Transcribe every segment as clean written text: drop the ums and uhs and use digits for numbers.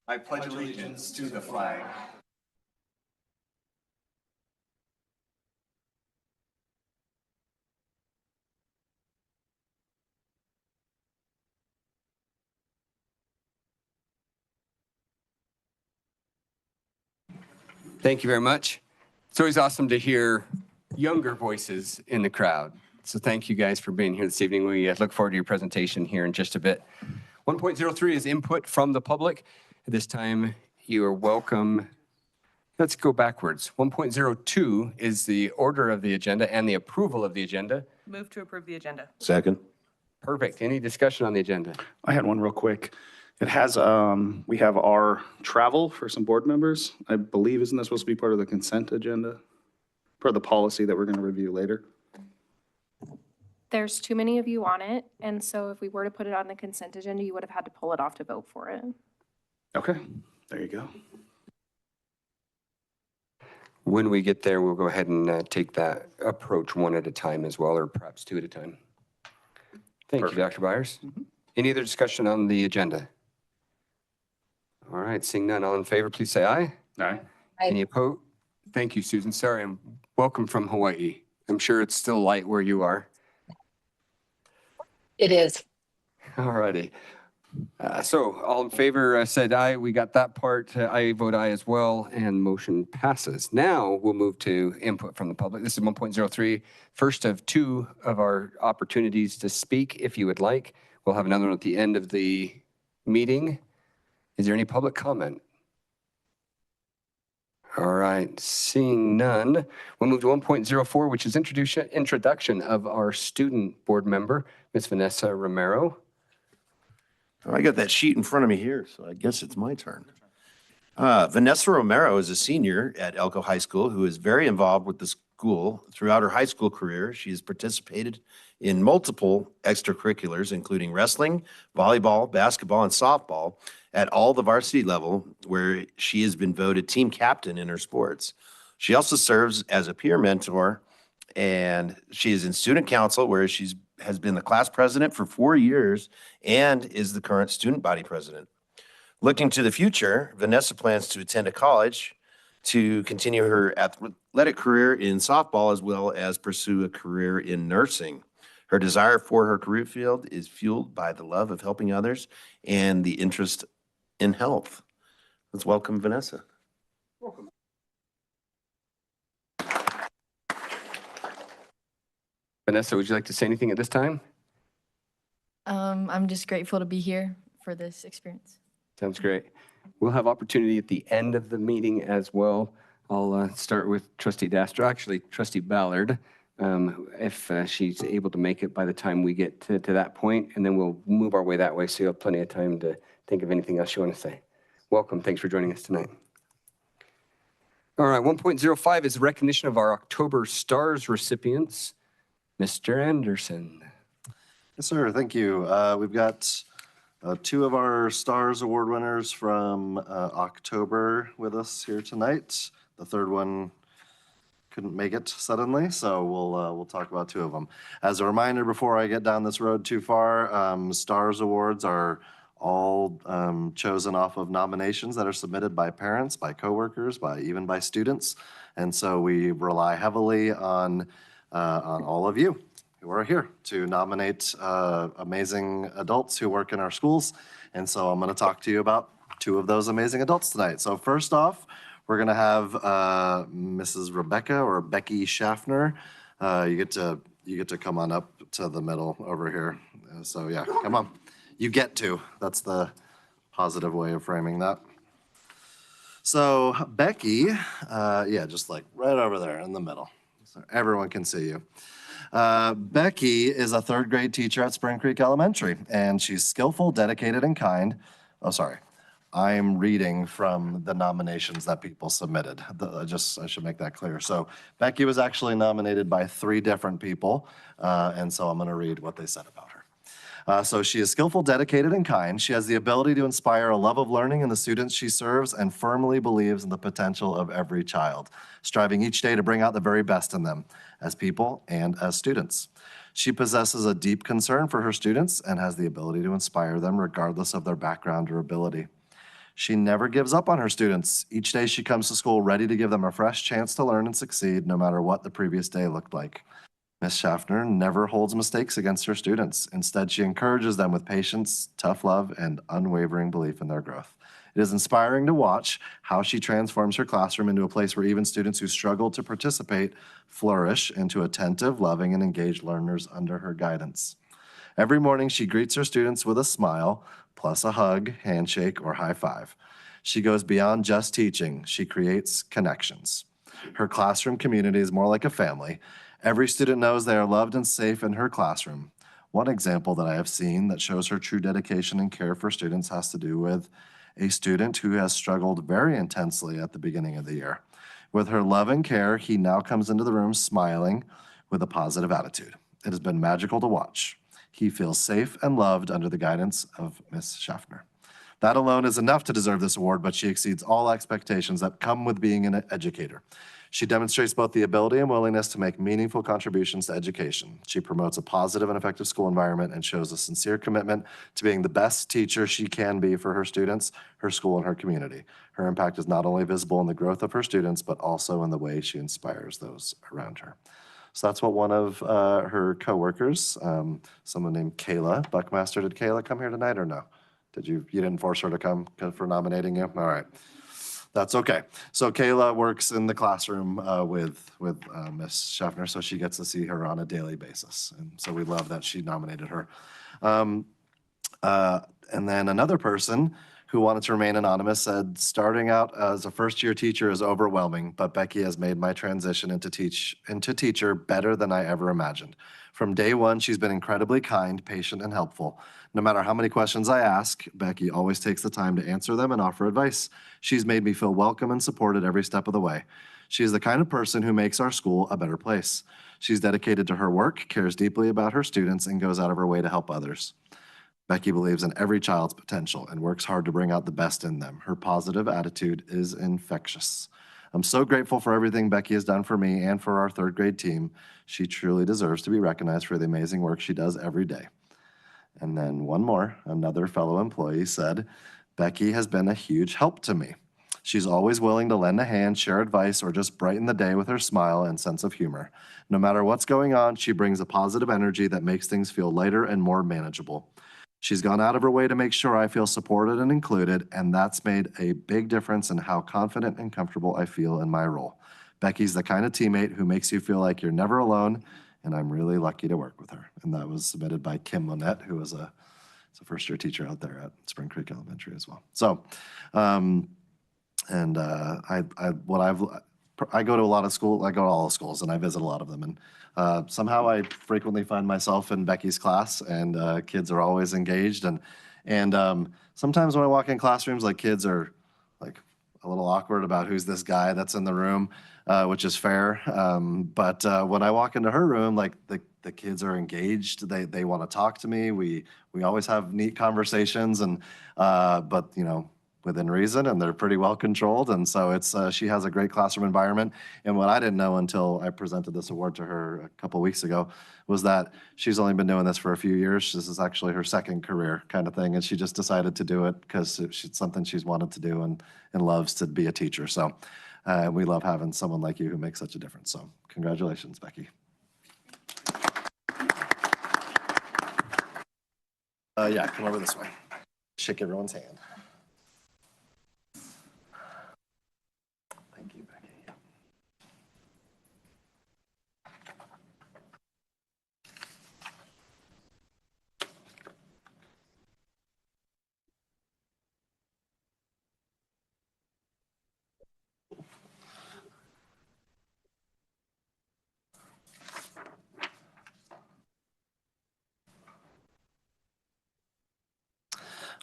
I pledge allegiance to the flag Thank you very much. It's always awesome to hear younger voices in the crowd. So thank you guys for being here this evening. We look forward to your presentation here in just a bit. 1.03 is input from the public. At this time, you are welcome. Let's go backwards. 1.02 is the order of the agenda and the approval of the agenda. Move to approve the agenda. Second. Perfect. Any discussion on the agenda? I had one real quick. It has, we have our travel for some board members. I believe, isn't that supposed to be part of the consent agenda? Part of the policy that we're going to review later? There's too many of you on it, and so if we were to put it on the consent agenda, you would have had to pull it off to vote for it. Okay, there you go. When we get there, we'll go ahead and take that approach one at a time as well, or perhaps two at a time. Thank you, Dr. Byers. Any other discussion on the agenda? All right, seeing none, all in favor, please say aye. Aye. Any opposed? Thank you, Susan. Sorry, and welcome from Hawaii. I'm sure it's still light where you are. It is. All righty. So all in favor said aye. We got that part. I vote aye as well, and motion passes. Now we'll move to input from the public. This is 1.03, first of two of our opportunities to speak if you would like. We'll have another one at the end of the meeting. Is there any public comment? All right, seeing none, we'll move to 1.04, which is introduction of our student board member, Ms. Vanessa Romero. I got that sheet in front of me here, so I guess it's my turn. Vanessa Romero is a senior at Elko High School who is very involved with the school. Throughout her high school career, she has participated in multiple extracurriculars, including wrestling, volleyball, basketball, and softball at all the varsity level, where she has been voted team captain in her sports. She also serves as a peer mentor, and she is in student council, where has been the class president for 4 years and is the current student body president. Looking to the future, Vanessa plans to attend a college to continue her athletic career in softball, as well as pursue a career in nursing. Her desire for her career field is fueled by the love of helping others and the interest in health. Let's welcome Vanessa. Welcome. Vanessa, would you like to say anything at this time? I'm just grateful to be here for this experience. Sounds great. We'll have opportunity at the end of the meeting as well. I'll start with Trustee Dastra, actually Trustee Ballard, if she's able to make it by the time we get to that point, and then we'll move our way that way so you have plenty of time to think of anything else you want to say. Welcome. Thanks for joining us tonight. All right, 1.05 is recognition of our October STARS recipients. Mr. Anderson. Yes, sir. Thank you. We've got two of our STARS Award winners from October with us here tonight. The third one couldn't make it suddenly, so we'll talk about two of them. As a reminder, before I get down this road too far, STARS Awards are all chosen off of nominations that are submitted by parents, by coworkers, even by students, and so we rely heavily on all of you who are here to nominate amazing adults who work in our schools. And so I'm going to talk to you about two of those amazing adults tonight. So first off, we're going to have Mrs. Rebecca or Becky Schaffner. You get to come on up to the middle over here. So yeah, come on. You get to. That's the positive way of framing that. So Becky, yeah, just like right over there in the middle. So everyone can see you. Becky is a third grade teacher at Spring Creek Elementary, and she's skillful, dedicated, and kind. Oh, sorry. I'm reading from the nominations that people submitted. I should make that clear. So Becky was actually nominated by 3 different people, and so I'm going to read what they said about her. So she is skillful, dedicated, and kind. She has the ability to inspire a love of learning in the students she serves and firmly believes in the potential of every child, striving each day to bring out the very best in them as people and as students. She possesses a deep concern for her students and has the ability to inspire them regardless of their background or ability. She never gives up on her students. Each day she comes to school ready to give them a fresh chance to learn and succeed, no matter what the previous day looked like. Ms. Schaffner never holds mistakes against her students. Instead, she encourages them with patience, tough love, and unwavering belief in their growth. It is inspiring to watch how she transforms her classroom into a place where even students who struggle to participate flourish into attentive, loving, and engaged learners under her guidance. Every morning, she greets her students with a smile, plus a hug, handshake, or high five. She goes beyond just teaching. She creates connections. Her classroom community is more like a family. Every student knows they are loved and safe in her classroom. One example that I have seen that shows her true dedication and care for students has to do with a student who has struggled very intensely at the beginning of the year. With her love and care, he now comes into the room smiling with a positive attitude. It has been magical to watch. He feels safe and loved under the guidance of Ms. Schaffner. That alone is enough to deserve this award, but she exceeds all expectations that come with being an educator. She demonstrates both the ability and willingness to make meaningful contributions to education. She promotes a positive and effective school environment and shows a sincere commitment to being the best teacher she can be for her students, her school, and her community. Her impact is not only visible in the growth of her students, but also in the way she inspires those around her. So that's what one of her coworkers, someone named Kayla Buckmaster. Did Kayla come here tonight or no? You didn't force her to come for nominating you? All right. That's okay. So Kayla works in the classroom with Ms. Schaffner, so she gets to see her on a daily basis. And so we love that she nominated her. And then another person who wanted to remain anonymous said, starting out as a first-year teacher is overwhelming, but Becky has made my transition into teacher better than I ever imagined. From day one, she's been incredibly kind, patient, and helpful. No matter how many questions I ask, Becky always takes the time to answer them and offer advice. She's made me feel welcome and supported every step of the way. She is the kind of person who makes our school a better place. She's dedicated to her work, cares deeply about her students, and goes out of her way to help others. Becky believes in every child's potential and works hard to bring out the best in them. Her positive attitude is infectious. I'm so grateful for everything Becky has done for me and for our third grade team. She truly deserves to be recognized for the amazing work she does every day. And then one more, another fellow employee said, Becky has been a huge help to me. She's always willing to lend a hand, share advice, or just brighten the day with her smile and sense of humor. No matter what's going on, she brings a positive energy that makes things feel lighter and more manageable. She's gone out of her way to make sure I feel supported and included, and that's made a big difference in how confident and comfortable I feel in my role. Becky's the kind of teammate who makes you feel like you're never alone, and I'm really lucky to work with her. And that was submitted by Kim Lynette, who is a first-year teacher out there at Spring Creek Elementary as well. So, I go to a lot of schools. I go to all the schools, and I visit a lot of them. And somehow I frequently find myself in Becky's class, and kids are always engaged. And sometimes when I walk in classrooms, like kids are like a little awkward about who's this guy that's in the room, which is fair. But when I walk into her room, like the kids are engaged. They want to talk to me. We always have neat conversations, and but you know, within reason, and they're pretty well controlled. And so it's she has a great classroom environment. And what I didn't know until I presented this award to her a couple weeks ago was that she's only been doing this for a few years. This is actually her second career kind of thing. And she just decided to do it because it's something she's wanted to do and loves to be a teacher. So we love having someone like you who makes such a difference. So congratulations, Becky. Yeah, come over this way. Shake everyone's hand. Thank you, Becky.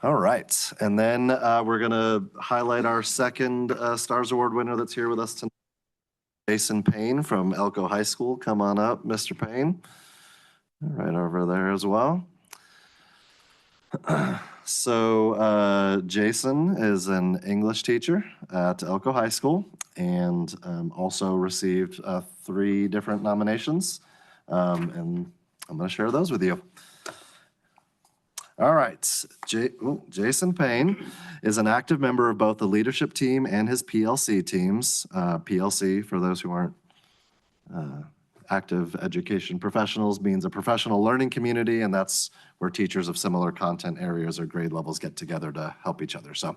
All right, and then we're gonna highlight our second STARS Award winner that's here with us tonight, Jason Payne from Elko High School. Come on up, Mr. Payne. Right over there as well. So Jason is an English teacher at Elko High School and also received 3 different nominations, and I'm gonna share those with you. All right, Jason Payne is an active member of both the leadership team and his PLC teams. PLC, for those who aren't active education professionals, means a professional learning community, and that's where teachers of similar content areas or grade levels get together to help each other. So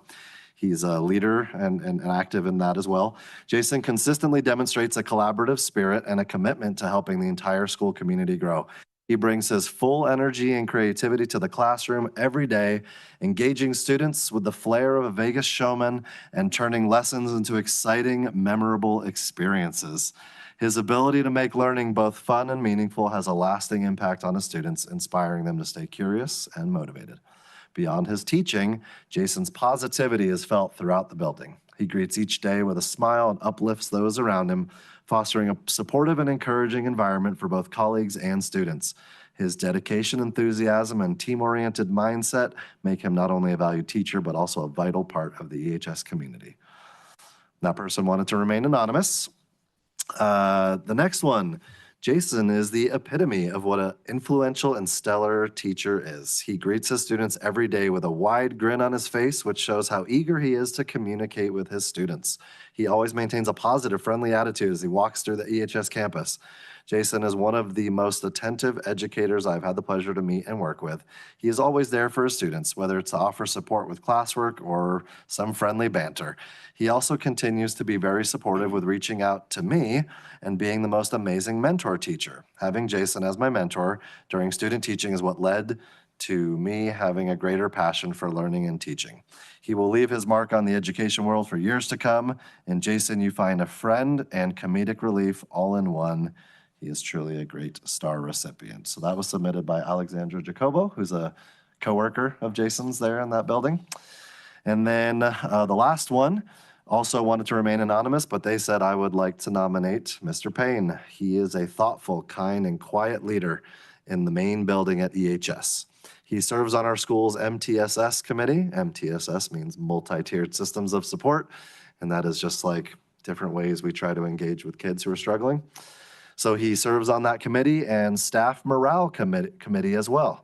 he's a leader and active in that as well. Jason consistently demonstrates a collaborative spirit and a commitment to helping the entire school community grow. He brings his full energy and creativity to the classroom every day, engaging students with the flair of a Vegas showman and turning lessons into exciting, memorable experiences. His ability to make learning both fun and meaningful has a lasting impact on his students, inspiring them to stay curious and motivated. Beyond his teaching, Jason's positivity is felt throughout the building. He greets each day with a smile and uplifts those around him, fostering a supportive and encouraging environment for both colleagues and students. His dedication, enthusiasm, and team-oriented mindset make him not only a valued teacher, but also a vital part of the EHS community. That person wanted to remain anonymous. The next one, Jason is the epitome of what an influential and stellar teacher is. He greets his students every day with a wide grin on his face, which shows how eager he is to communicate with his students. He always maintains a positive, friendly attitude as he walks through the EHS campus. Jason is one of the most attentive educators I've had the pleasure to meet and work with. He is always there for his students, whether it's to offer support with classwork or some friendly banter. He also continues to be very supportive with reaching out to me and being the most amazing mentor teacher. Having Jason as my mentor during student teaching is what led to me having a greater passion for learning and teaching. He will leave his mark on the education world for years to come. In Jason, you find a friend and comedic relief all in one. He is truly a great star recipient. So that was submitted by Alexandra Jacobo, who's a coworker of Jason's there in that building. And then the last one also wanted to remain anonymous, but they said I would like to nominate Mr. Payne. He is a thoughtful, kind, and quiet leader in the main building at EHS. He serves on our school's MTSS committee. MTSS means multi-tiered systems of support, and that is just like different ways we try to engage with kids who are struggling. So he serves on that committee and staff morale committee as well,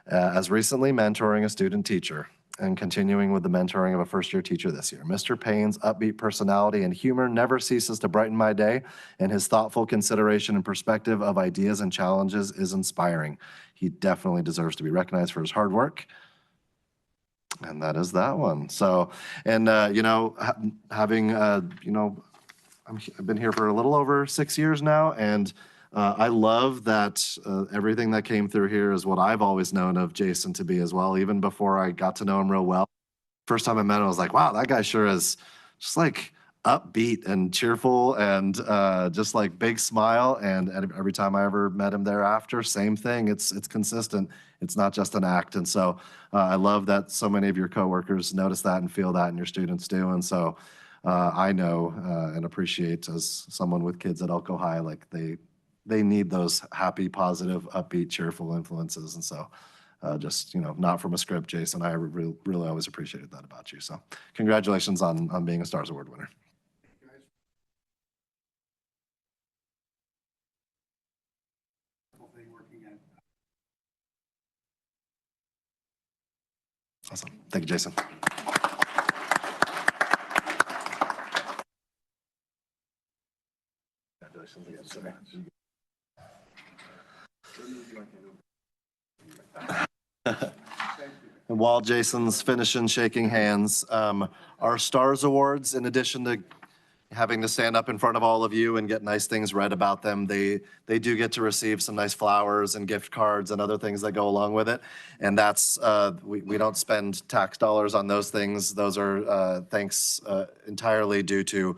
as recently mentoring a student teacher and continuing with the mentoring of a first-year teacher this year. Mr. Payne's upbeat personality and humor never ceases to brighten my day, and his thoughtful consideration and perspective of ideas and challenges is inspiring. He definitely deserves to be recognized for his hard work. And that is that one. So, and, having, I've been here for a little over 6 years now, and I love that everything that came through here is what I've always known of Jason to be as well, even before I got to know him real well. First time I met him, I was like, wow, that guy sure is just like upbeat and cheerful and just like big smile. And every time I ever met him thereafter, same thing. It's consistent. It's not just an act. And so I love that so many of your coworkers notice that and feel that, and your students do. And so I know and appreciate, as someone with kids at Elko High, like they need those happy, positive, upbeat, cheerful influences. And so just, not from a script, Jason, I really always appreciated that about you. So congratulations on being a STARS Award winner. Awesome. Thank you, Jason. Congratulations again, sir. And while Jason's finishing shaking hands, our STARS Awards, in addition to having to stand up in front of all of you and get nice things read about them, they do get to receive some nice flowers and gift cards and other things that go along with it. And that's, we don't spend tax dollars on those things. Those are thanks entirely due to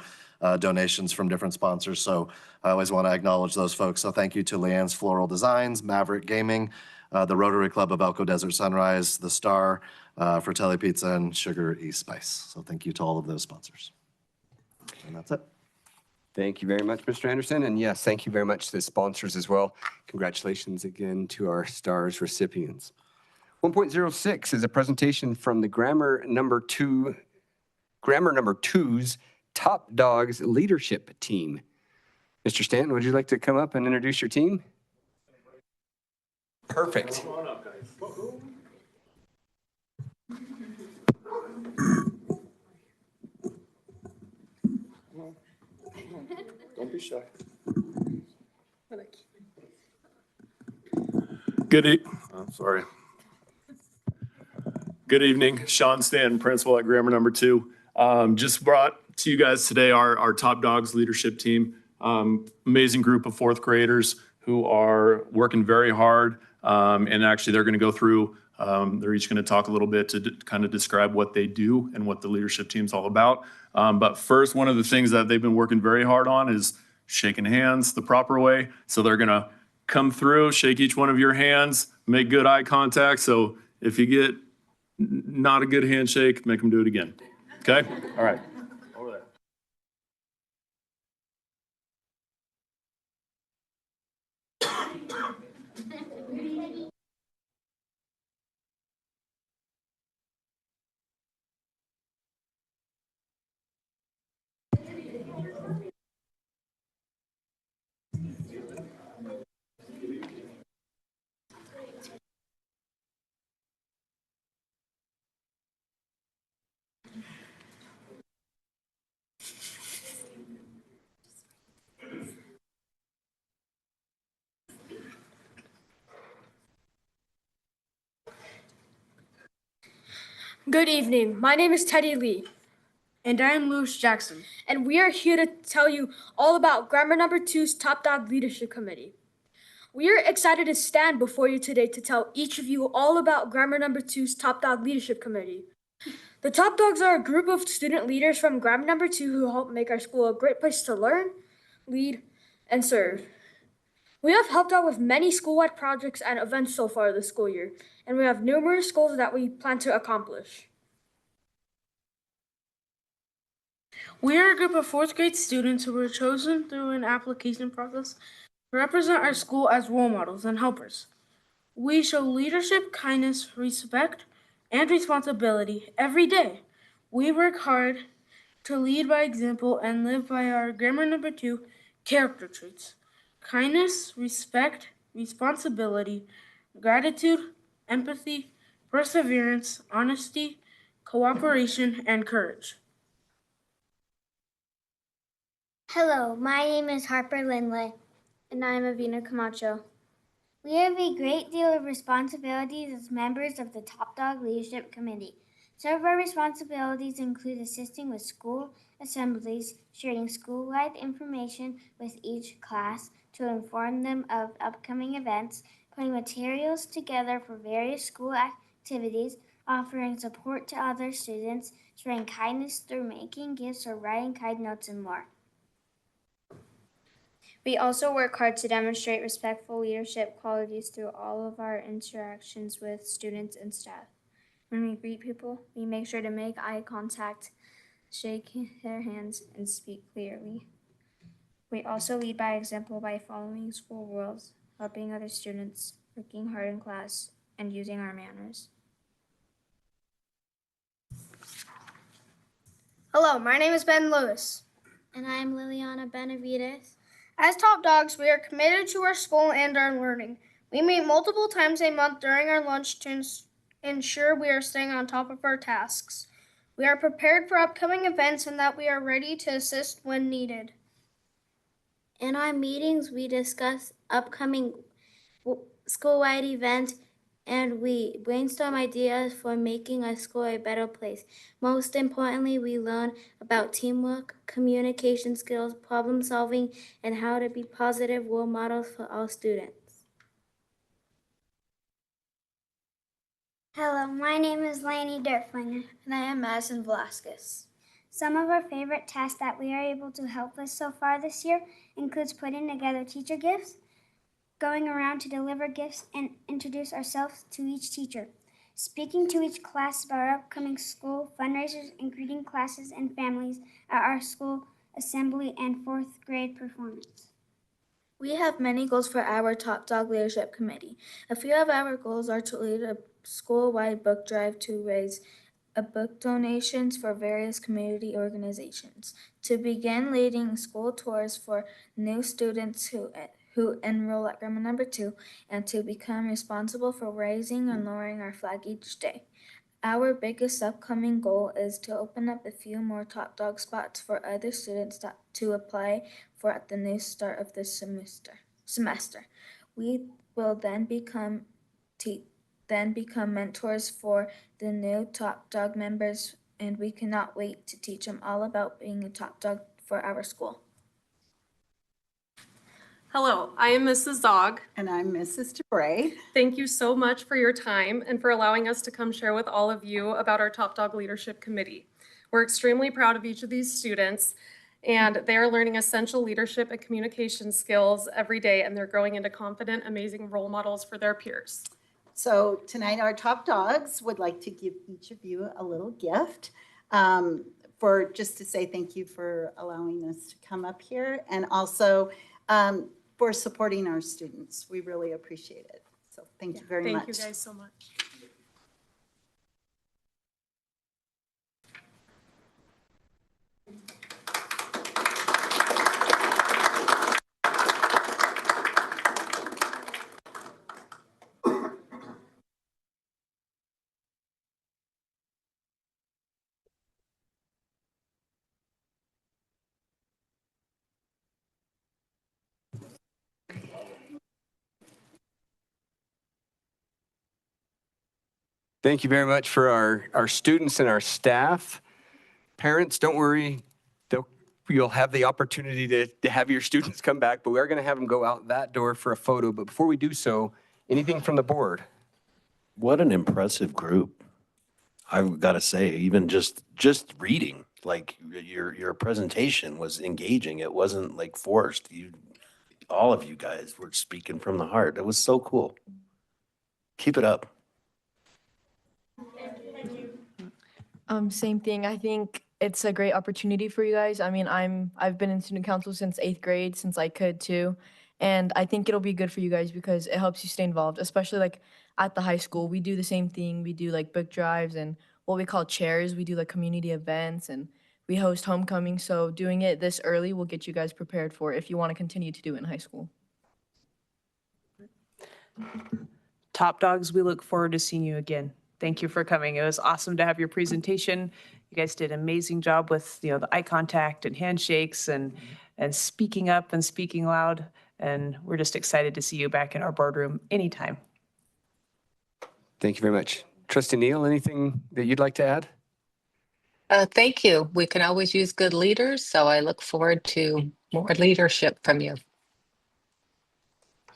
donations from different sponsors. So I always want to acknowledge those folks. So thank you to Leanne's Floral Designs, Maverick Gaming, the Rotary Club of Elko Desert Sunrise, the Star, Fratelli Pizza, and Sugar East Spice. So thank you to all of those sponsors. And that's it. Thank you very much, Mr. Anderson. And yes, thank you very much to the sponsors as well. Congratulations again to our STARS recipients. 1.06 is a presentation from the Grammar Number 2's Top Dogs Leadership Team. Mr. Stanton, would you like to come up and introduce your team? Perfect. Don't be shy. Sorry. Good evening, Sean Stanton, principal at Grammar Number 2. Just brought to you guys today our Top Dogs leadership team. Amazing group of fourth graders who are working very hard. And actually they're going to go through, they're each going to talk a little bit to kind of describe what they do and what the leadership team's all about. But first, one of the things that they've been working very hard on is shaking hands the proper way. So they're going to come through, shake each one of your hands, make good eye contact. So if you get not a good handshake, make them do it again. Okay? All right. Over there. Good evening. My name is Teddy Lee. And I am Lewis Jackson. And we are here to tell you all about Grammar Number 2's Top Dog Leadership Committee. We are excited to stand before you today to tell each of you all about Grammar Number 2's Top Dog Leadership Committee. The Top Dogs are a group of student leaders from Grammar Number 2 who help make our school a great place to learn, lead, and serve. We have helped out with many school-wide projects and events so far this school year, and we have numerous goals that we plan to accomplish. We are a group of fourth grade students who were chosen through an application process to represent our school as role models and helpers. We show leadership, kindness, respect, and responsibility every day. We work hard to lead by example and live by our Grammar Number 2 character traits: kindness, respect, responsibility, gratitude, empathy, perseverance, honesty, cooperation, and courage. Hello, my name is Harper Lindley. And I'm Avina Camacho. We have a great deal of responsibilities as members of the Top Dog Leadership Committee. Some of our responsibilities include assisting with school assemblies, sharing school-wide information with each class to inform them of upcoming events, putting materials together for various school activities, offering support to other students, showing kindness through making gifts or writing kind notes, and more. We also work hard to demonstrate respectful leadership qualities through all of our interactions with students and staff. When we greet people, we make sure to make eye contact, shake their hands, and speak clearly. We also lead by example by following school rules, helping other students, working hard in class, and using our manners. Hello, my name is Ben Lewis. And I'm Liliana Benavides. As Top Dogs, we are committed to our school and our learning. We meet multiple times a month during our lunch to ensure we are staying on top of our tasks. We are prepared for upcoming events and that we are ready to assist when needed. In our meetings, we discuss upcoming school-wide events and we brainstorm ideas for making our school a better place. Most importantly, we learn about teamwork, communication skills, problem solving, and how to be positive role models for all students. Hello, my name is Lainey Dirtflinger. And I am Madison Velasquez. Some of our favorite tasks that we are able to help with so far this year includes putting together teacher gifts, going around to deliver gifts and introduce ourselves to each teacher, speaking to each class about our upcoming school fundraisers and greeting classes and families at our school assembly and fourth grade performance. We have many goals for our Top Dog Leadership Committee. A few of our goals are to lead a school-wide book drive to raise book donations for various community organizations, to begin leading school tours for new students who enroll at Grammar Number 2, and to become responsible for raising and lowering our flag each day. Our biggest upcoming goal is to open up a few more top dog spots for other students to apply for at the new start of this semester. We will then become mentors for the new top dog members, and we cannot wait to teach them all about being a top dog for our school. Hello, I am Mrs. Zog. And I'm Mrs. DeBray. Thank you so much for your time and for allowing us to come share with all of you about our Top Dog Leadership Committee. We're extremely proud of each of these students, and they are learning essential leadership and communication skills every day, and they're growing into confident, amazing role models for their peers. So tonight our top dogs would like to give each of you a little gift for just to say thank you for allowing us to come up here, and also for supporting our students. We really appreciate it. So thank you very much. Thank you guys so much. Thank you very much for our students and our staff. Parents, don't worry. You'll have the opportunity to have your students come back, but we are going to have them go out that door for a photo. But before we do so, anything from the board? What an impressive group. I've got to say, even just reading, like your presentation was engaging. It wasn't like forced. All of you guys were speaking from the heart. It was so cool. Keep it up. Same thing. I think it's a great opportunity for you guys. I mean, I've been in student council since 8th grade, since I could too. And I think it'll be good for you guys because it helps you stay involved, especially like at the high school. We do the same thing. We do like book drives and what we call chairs. We do like community events and we host homecoming. So doing it this early will get you guys prepared for it if you want to continue to do it in high school. Top dogs, we look forward to seeing you again. Thank you for coming. It was awesome to have your presentation. You guys did an amazing job with, the eye contact and handshakes and speaking up and speaking loud. And we're just excited to see you back in our boardroom anytime. Thank you very much. Trustee Neal, anything that you'd like to add? Thank you. We can always use good leaders, so I look forward to more leadership from you.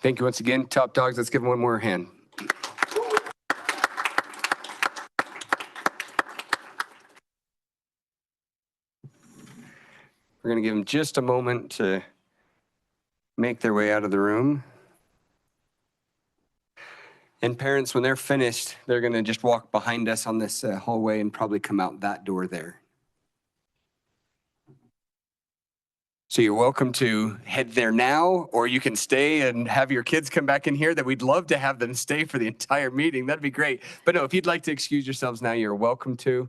Thank you once again. Top dogs, let's give them one more hand. We're going to give them just a moment to make their way out of the room. And parents, when they're finished, they're going to just walk behind us on this hallway and probably come out that door there. So you're welcome to head there now, or you can stay and have your kids come back in here. That we'd love to have them stay for the entire meeting. That'd be great. But no, if you'd like to excuse yourselves now, you're welcome to.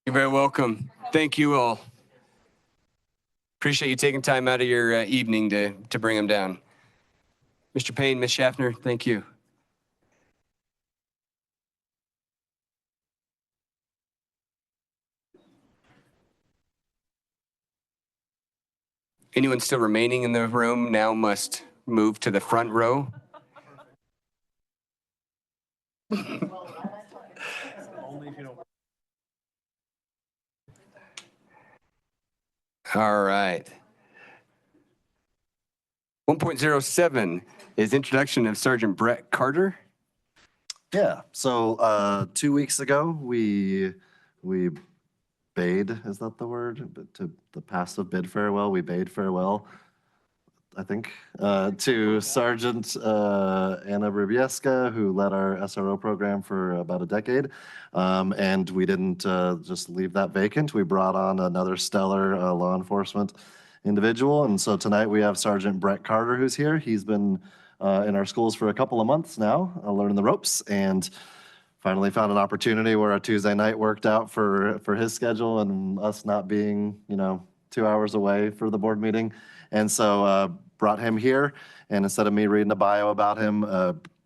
You're very welcome. Thank you all. Appreciate you taking time out of your evening to bring them down. Mr. Payne, Ms. Schaffner, thank you. Anyone still remaining in the room now must move to the front row. All right. 1.07 is introduction of Sergeant Brett Carter. Yeah, so 2 weeks ago, we bade, is that the word? But to the passive bid farewell, we bade farewell, I think, to Sergeant Anna Rubieska, who led our SRO program for about a decade. And we didn't just leave that vacant. We brought on another stellar law enforcement individual. And so tonight we have Sergeant Brett Carter, who's here. He's been in our schools for a couple of months now, learning the ropes, and finally found an opportunity where a Tuesday night worked out for his schedule and us not being, 2 hours away for the board meeting. And so brought him here, and instead of me reading a bio about him,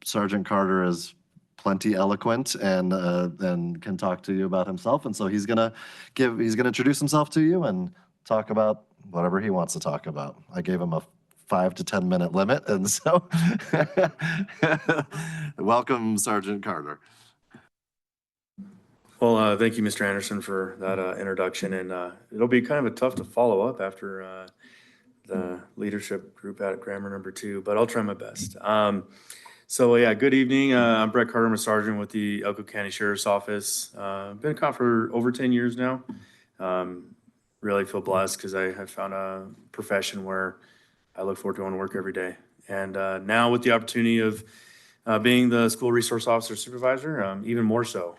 Sergeant Carter has plenty eloquent and can talk to you about himself. And so he's gonna introduce himself to you and talk about whatever he wants to talk about. I gave him a 5 to 10 minute limit, and so welcome, Sergeant Carter. Well, thank you, Mr. Anderson, for that introduction, and it'll be kind of a tough to follow up after the leadership group at grammar number 2, but I'll try my best. So yeah, good evening. I'm Brett Carter. I'm a sergeant with the Elko County Sheriff's Office. Been a cop for over 10 years now. Really feel blessed because I have found a profession where I look forward to going to work every day. And now with the opportunity of being the school resource officer supervisor, even more so.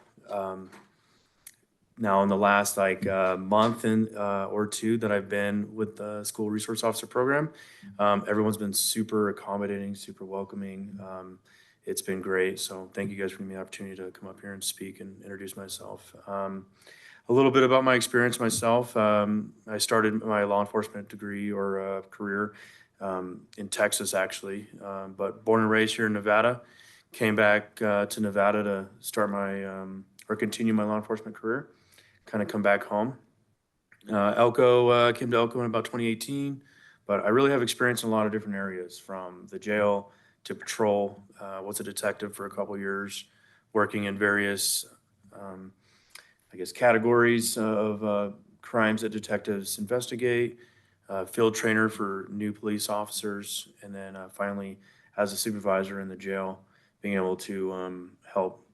Now in the last month or two that I've been with the school resource officer program, everyone's been super accommodating, super welcoming. It's been great. So thank you guys for giving me the opportunity to come up here and speak and introduce myself. A little bit about my experience myself. I started my law enforcement degree or career in Texas, actually, but born and raised here in Nevada. Came back to Nevada to start my or continue my law enforcement career. Kind of come back home. Elko came to Elko in about 2018, but I really have experience in a lot of different areas, from the jail to patrol. Was a detective for a couple years, working in various categories of crimes that detectives investigate, field trainer for new police officers, and then finally as a supervisor in the jail, being able to help,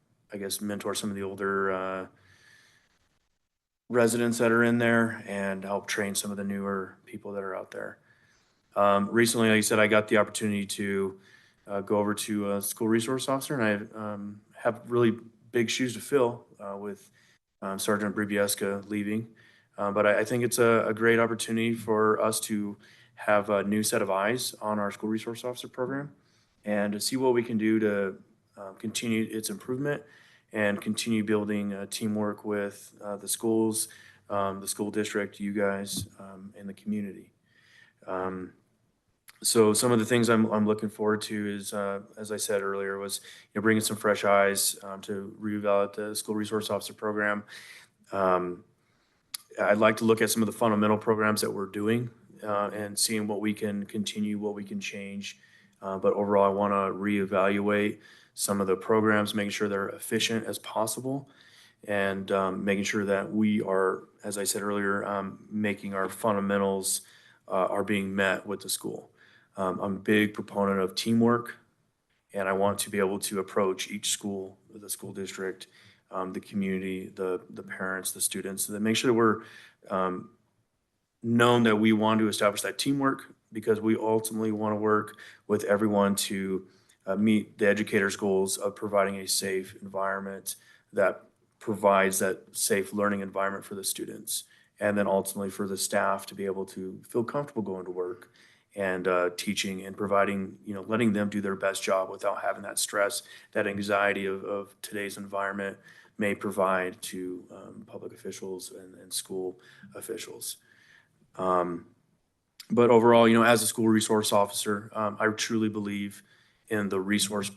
mentor some of the older residents that are in there and help train some of the newer people that are out there. Recently, like I said, I got the opportunity to go over to a school resource officer, and I have really big shoes to fill with Sergeant Bribieska leaving. But I think it's a great opportunity for us to have a new set of eyes on our school resource officer program and to see what we can do to continue its improvement and continue building teamwork with the schools, the school district, you guys, and the community. So some of the things I'm looking forward to is, as I said earlier, was bringing some fresh eyes to reevaluate the school resource officer program. I'd like to look at some of the fundamental programs that we're doing and seeing what we can continue, what we can change. But overall, I want to reevaluate some of the programs, making sure they're efficient as possible, and making sure that we are, as I said earlier, making our fundamentals are being met with the school. I'm a big proponent of teamwork, and I want to be able to approach each school, the school district, the community, the parents, the students, so that make sure that we're known that we want to establish that teamwork, because we ultimately want to work with everyone to meet the educators' goals of providing a safe environment that provides that safe learning environment for the students, and then ultimately for the staff to be able to feel comfortable going to work and teaching and providing, letting them do their best job without having that stress, that anxiety of today's environment may provide to public officials and school officials. But overall, as a school resource officer, I truly believe in the resource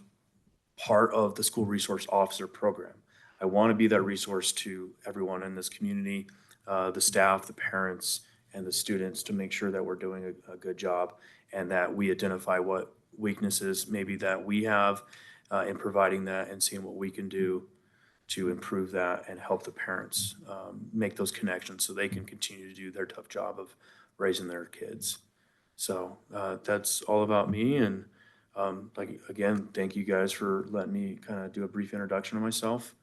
part of the school resource officer program. I want to be that resource to everyone in this community, the staff, the parents, and the students, to make sure that we're doing a good job and that we identify what weaknesses maybe that we have in providing that, and seeing what we can do to improve that and help the parents make those connections so they can continue to do their tough job of raising their kids. So that's all about me. And again, thank you guys for letting me kind of do a brief introduction of myself.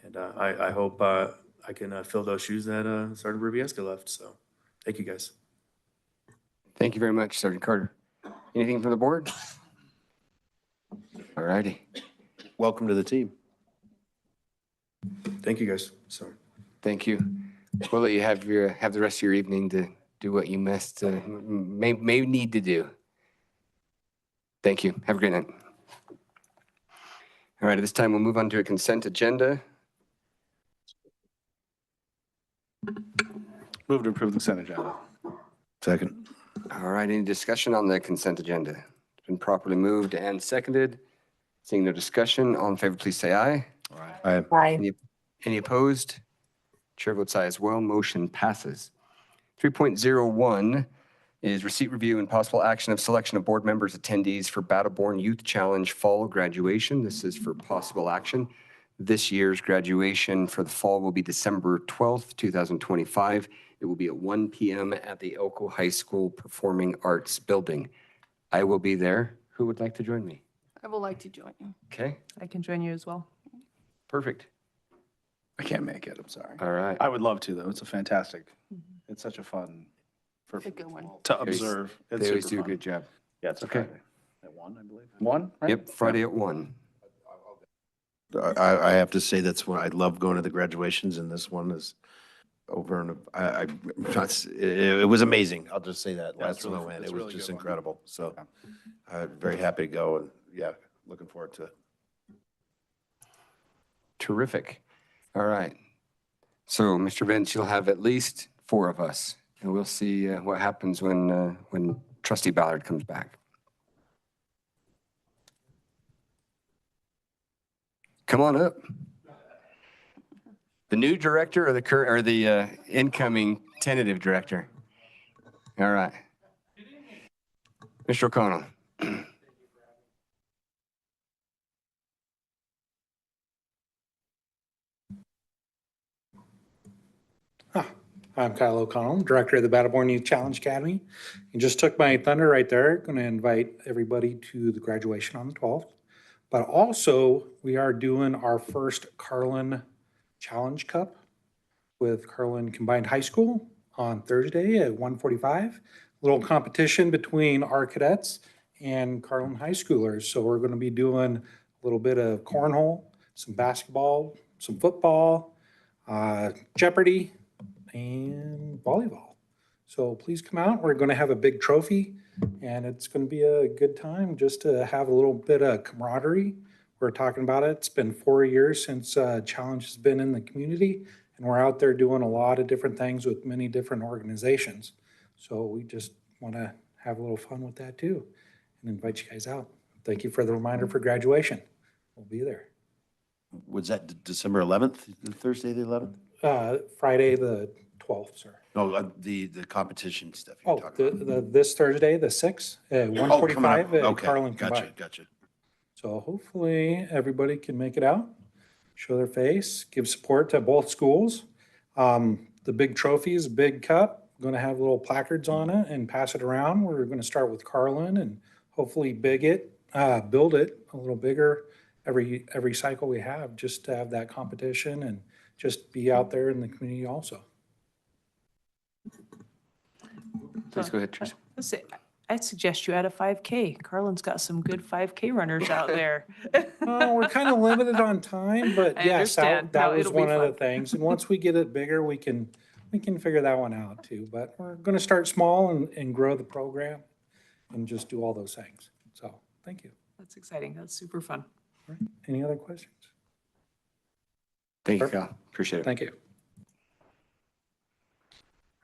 And I hope I can fill those shoes that Sergeant Bribieska left. So thank you guys. Thank you very much, Sergeant Carter. Anything from the board? All righty. Welcome to the team. Thank you guys. So thank you. We'll let you have the rest of your evening to do what you may need to do. Thank you. Have a great night. All right, at this time, we'll move on to a consent agenda. Move to approve the consent agenda. Second. All right, any discussion on the consent agenda? It's been properly moved and seconded. Seeing no discussion, all in favor, please say aye. Aye. Aye. Any opposed? Chair votes aye as well. Motion passes. 3.01 is receipt review and possible action of selection of board members attendees for Battleborn Youth Challenge Fall Graduation. This is for possible action. This year's graduation for the fall will be December 12th, 2025. It will be at 1 p.m. at the Elko High School Performing Arts Building. I will be there. Who would like to join me? I would like to join you. Okay, I can join you as well. perfect. I can't make it, I'm sorry. All right. I would love to, though. It's a fantastic, it's such a fun It's a good one. to observe. It's They always super do a fun. good job. Yeah, it's Okay. Friday. At 1, I believe. 1, right? Yep, Friday at 1. I have to say that's when I love going to the graduations, and this one is over and it was amazing. I'll just say that. Yeah, Last it's one I really- went, it's it a was really just good one. incredible. So I'm very happy to go, and yeah, looking forward to it. Terrific. All right. So, Mr. Vince, you'll have at least 4 of us, and we'll see what happens when Trustee Ballard comes back. Come on up. The new director or the incoming tentative director? All right. Mr. O'Connell. I'm Kyle O'Connell, Director of the Battleborn Youth Challenge Academy. You just took my thunder right there. Going to invite everybody to the graduation on the 12th. But also, we are doing our first Carlin Challenge Cup with Carlin Combined High School on Thursday at 1:45. Little competition between our cadets and Carlin High Schoolers. So we're going to be doing a little bit of cornhole, some basketball, some football, Jeopardy, and volleyball. So please come out. We're going to have a big trophy, and it's going to be a good time just to have a little bit of camaraderie. We're talking about it. It's been 4 years since Challenge has been in the community, and we're out there doing a lot of different things with many different organizations. So we just want to have a little fun with that too, and invite you guys out. Thank you for the reminder for graduation. We'll be there. Was that December 11th, Thursday the 11th? Friday the 12th, sir. No, the competition stuff you're Oh, talking about. this Thursday, the 6th, at Oh, coming up. 1:45 at Okay, Carlin gotcha, Combined. gotcha. So hopefully everybody can make it out, show their face, give support to both schools. The big trophies, big cup, going to have little placards on it and pass it around. We're going to start with Carlin and hopefully build it a little bigger every cycle we have, just to have that competition and just be out there in the community also. Please go ahead, Teresa. I'd suggest you add a 5K. Carlin's got some good 5K runners out there. Well, we're kind of limited on time, but I yes, understand. that No, was it'll be one of the fun. things. And once we get it bigger, we can figure that one out too. But we're going to start small and grow the program and just do all those things. So thank you. That's exciting. That's super fun. All right. Any other questions? Thank you, Kyle. Appreciate it. Thank you.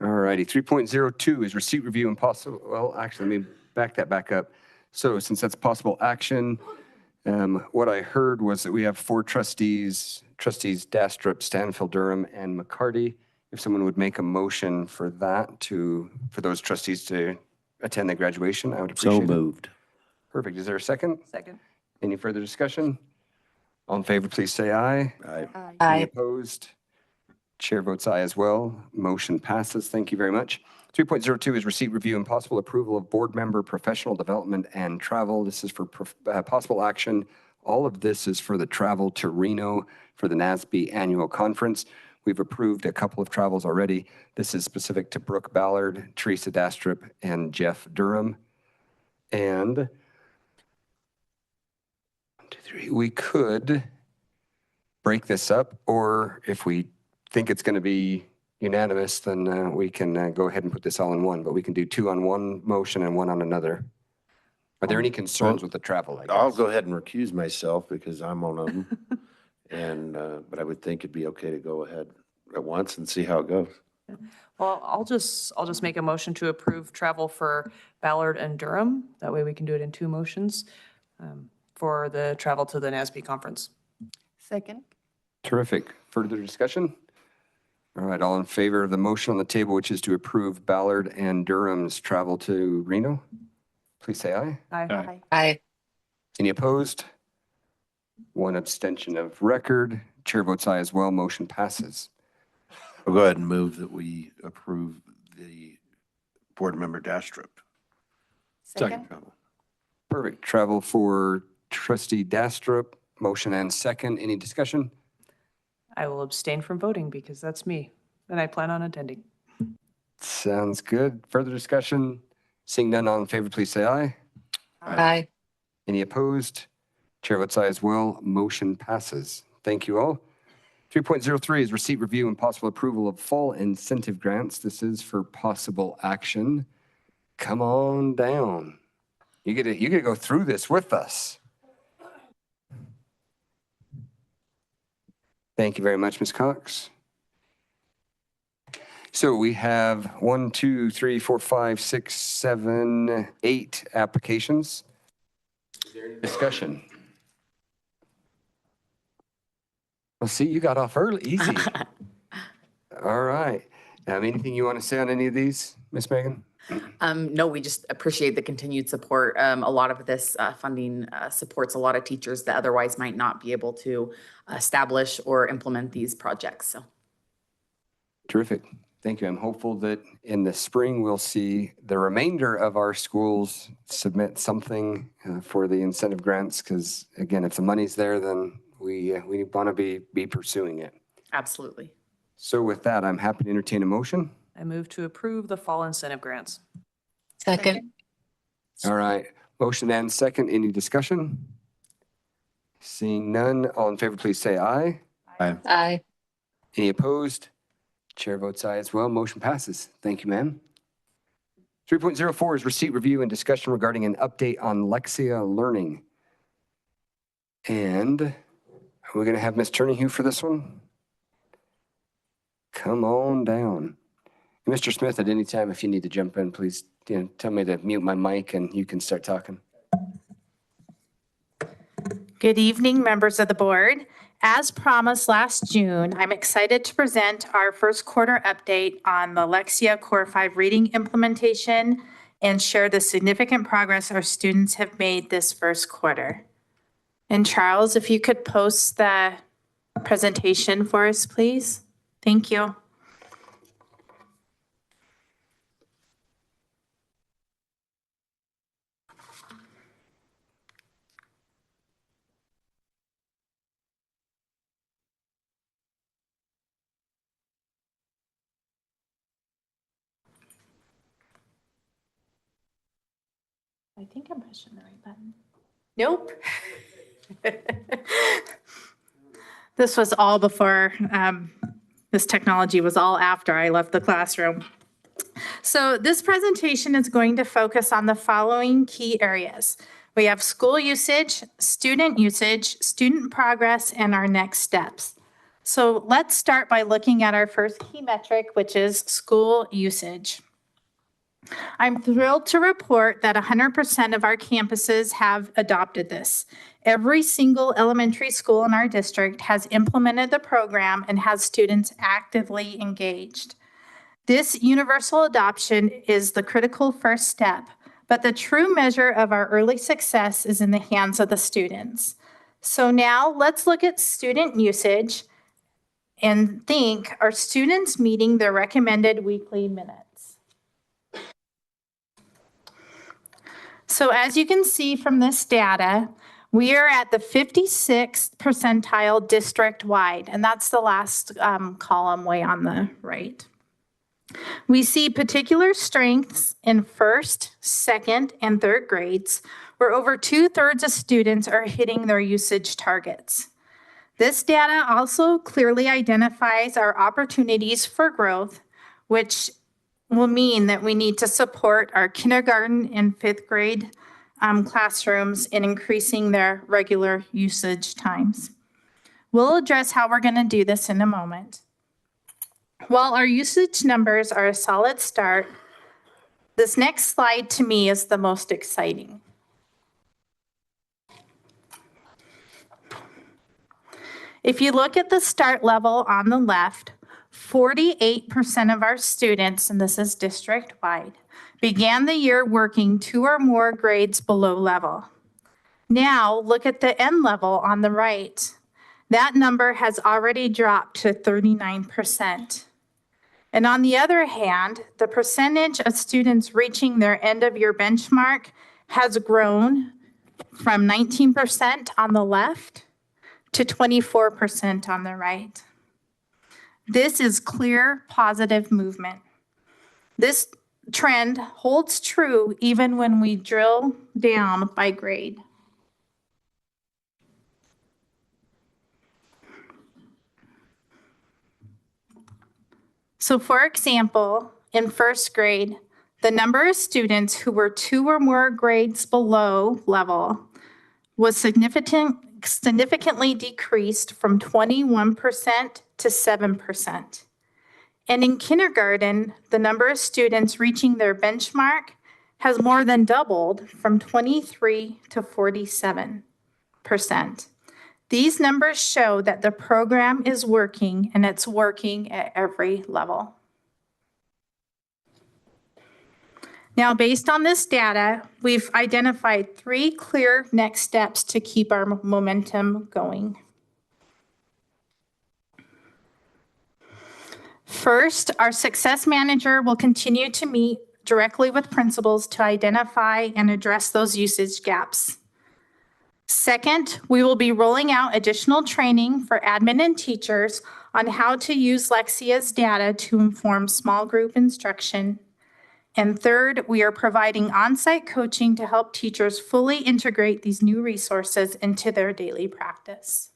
All righty, 3.02 is receipt review and possible, well, actually, let me back that back up. So since that's possible action, what I heard was that we have 4 trustees Dastrup, Stanfield, Durham, and McCarty. If someone would make a motion for that for those trustees to attend the graduation, I would appreciate it. So moved. Perfect. Is there a second? Second. Any further discussion? All in favor, please say aye. Aye. Any Aye. opposed? Chair votes aye as well. Motion passes. Thank you very much. 3.02 is receipt, review, and possible approval of board member professional development and travel. This is for possible action. All of this is for the travel to Reno for the NASB annual conference. We've approved a couple of travels already. This is specific to Brooke Ballard, Teresa Dastrup, and Jeff Durham. And 1, 2, 3, we could break this up, or if we think it's going to be unanimous, then we can go ahead and put this all in one, but we can do 2 on one motion and 1 on another. Are there any concerns with the travel? I guess? I'll go ahead and recuse myself because I'm one of them. And, but I would think it'd be okay to go ahead at once and see how it goes. Well, I'll just make a motion to approve travel for Ballard and Durham. That way we can do it in 2 motions. for the travel to the NASB conference. Second. Terrific. Further discussion? All right, all in favor of the motion on the table, which is to approve Ballard and Durham's travel to Reno? Please say aye. Aye. Aye. Any opposed? One abstention of record. Chair votes aye as well. Motion passes. I'll go ahead and move that we approve the board member dash trip. Second. Perfect. Travel for trustee Dastrup. Motion and second. Any discussion? I will abstain from voting because that's me, and I plan on attending. Sounds good. Further discussion? Seeing none, all in favor, please say aye. Aye. Any opposed? Chair votes aye as well. Motion passes. Thank you all. 3.03 is receipt review and possible approval of fall incentive grants. This is for possible action. Come on down. You get to go through this with us. Thank you very much, Ms. Cox. So we have 1, 2, 3, 4, 5, 6, 7, 8 applications. Is there any discussion? Well, see, you got off early, easy. All right. Anything you want to say on any of these, Ms. Megan? No, we just appreciate the continued support. A lot of this funding supports a lot of teachers that otherwise might not be able to establish or implement these projects. So, Terrific. Thank you. I'm hopeful that in the spring we'll see the remainder of our schools submit something for the incentive grants because, again, if the money's there, then we want to be pursuing it. absolutely. So with that, I'm happy to entertain a motion. I move to approve the fall incentive grants. Second. All right. Motion and second. Any discussion? Seeing none, all in favor, please say aye. Aye. Any opposed? Chair votes aye as well. Motion passes. Thank you, ma'am. 3.04 is receipt review and discussion regarding an update on Lexia learning. And we're going to have Ms. Turnihue for this one. Come on down. Mr. Smith, at any time, if you need to jump in, please tell me to mute my mic and you can start talking. Good evening, members of the board. As promised last June, I'm excited to present our first quarter update on the Lexia Core 5 reading implementation and share the significant progress our students have made this first quarter. And Charles, if you could post the presentation for us, please. Thank you. I think I'm pushing the right button. Nope. This was all before, this technology was all after I left the classroom. So this presentation is going to focus on the following key areas. We have school usage, student progress, and our next steps. So let's start by looking at our first key metric, which is school usage. I'm thrilled to report that 100% of our campuses have adopted this. Every single elementary school in our district has implemented the program and has students actively engaged. This universal adoption is the critical first step, but the true measure of our early success is in the hands of the students. So now let's look at student usage and think, are students meeting their recommended weekly minutes? So as you can see from this data, we are at the 56th percentile district-wide, and that's the last column way on the right. We see particular strengths in first, second, and third grades, where over 2/3 of students are hitting their usage targets. This data also clearly identifies our opportunities for growth, which will mean that we need to support our kindergarten and fifth grade classrooms in increasing their regular usage times. We'll address how we're going to do this in a moment. While our usage numbers are a solid start, this next slide to me is the most exciting. If you look at the start level on the left, 48% of our students, and this is district-wide, began the year working 2 or more grades below level. Now, look at the end level on the right. That number has already dropped to 39%. And on the other hand, the percentage of students reaching their end of year benchmark has grown from 19% on the left to 24% on the right. This is clear positive movement. This trend holds true even when we drill down by grade. So for example, in first grade, the number of students who were 2 or more grades below level was significantly decreased from 21% to 7%. And in kindergarten, the number of students reaching their benchmark has more than doubled from 23 to 47%. These numbers show that the program is working, and it's working at every level. Now, based on this data, we've identified 3 clear next steps to keep our momentum going. First, our success manager will continue to meet directly with principals to identify and address those usage gaps. Second, we will be rolling out additional training for admin and teachers on how to use Lexia's data to inform small group instruction. And third, we are providing on-site coaching to help teachers fully integrate these new resources into their daily practice.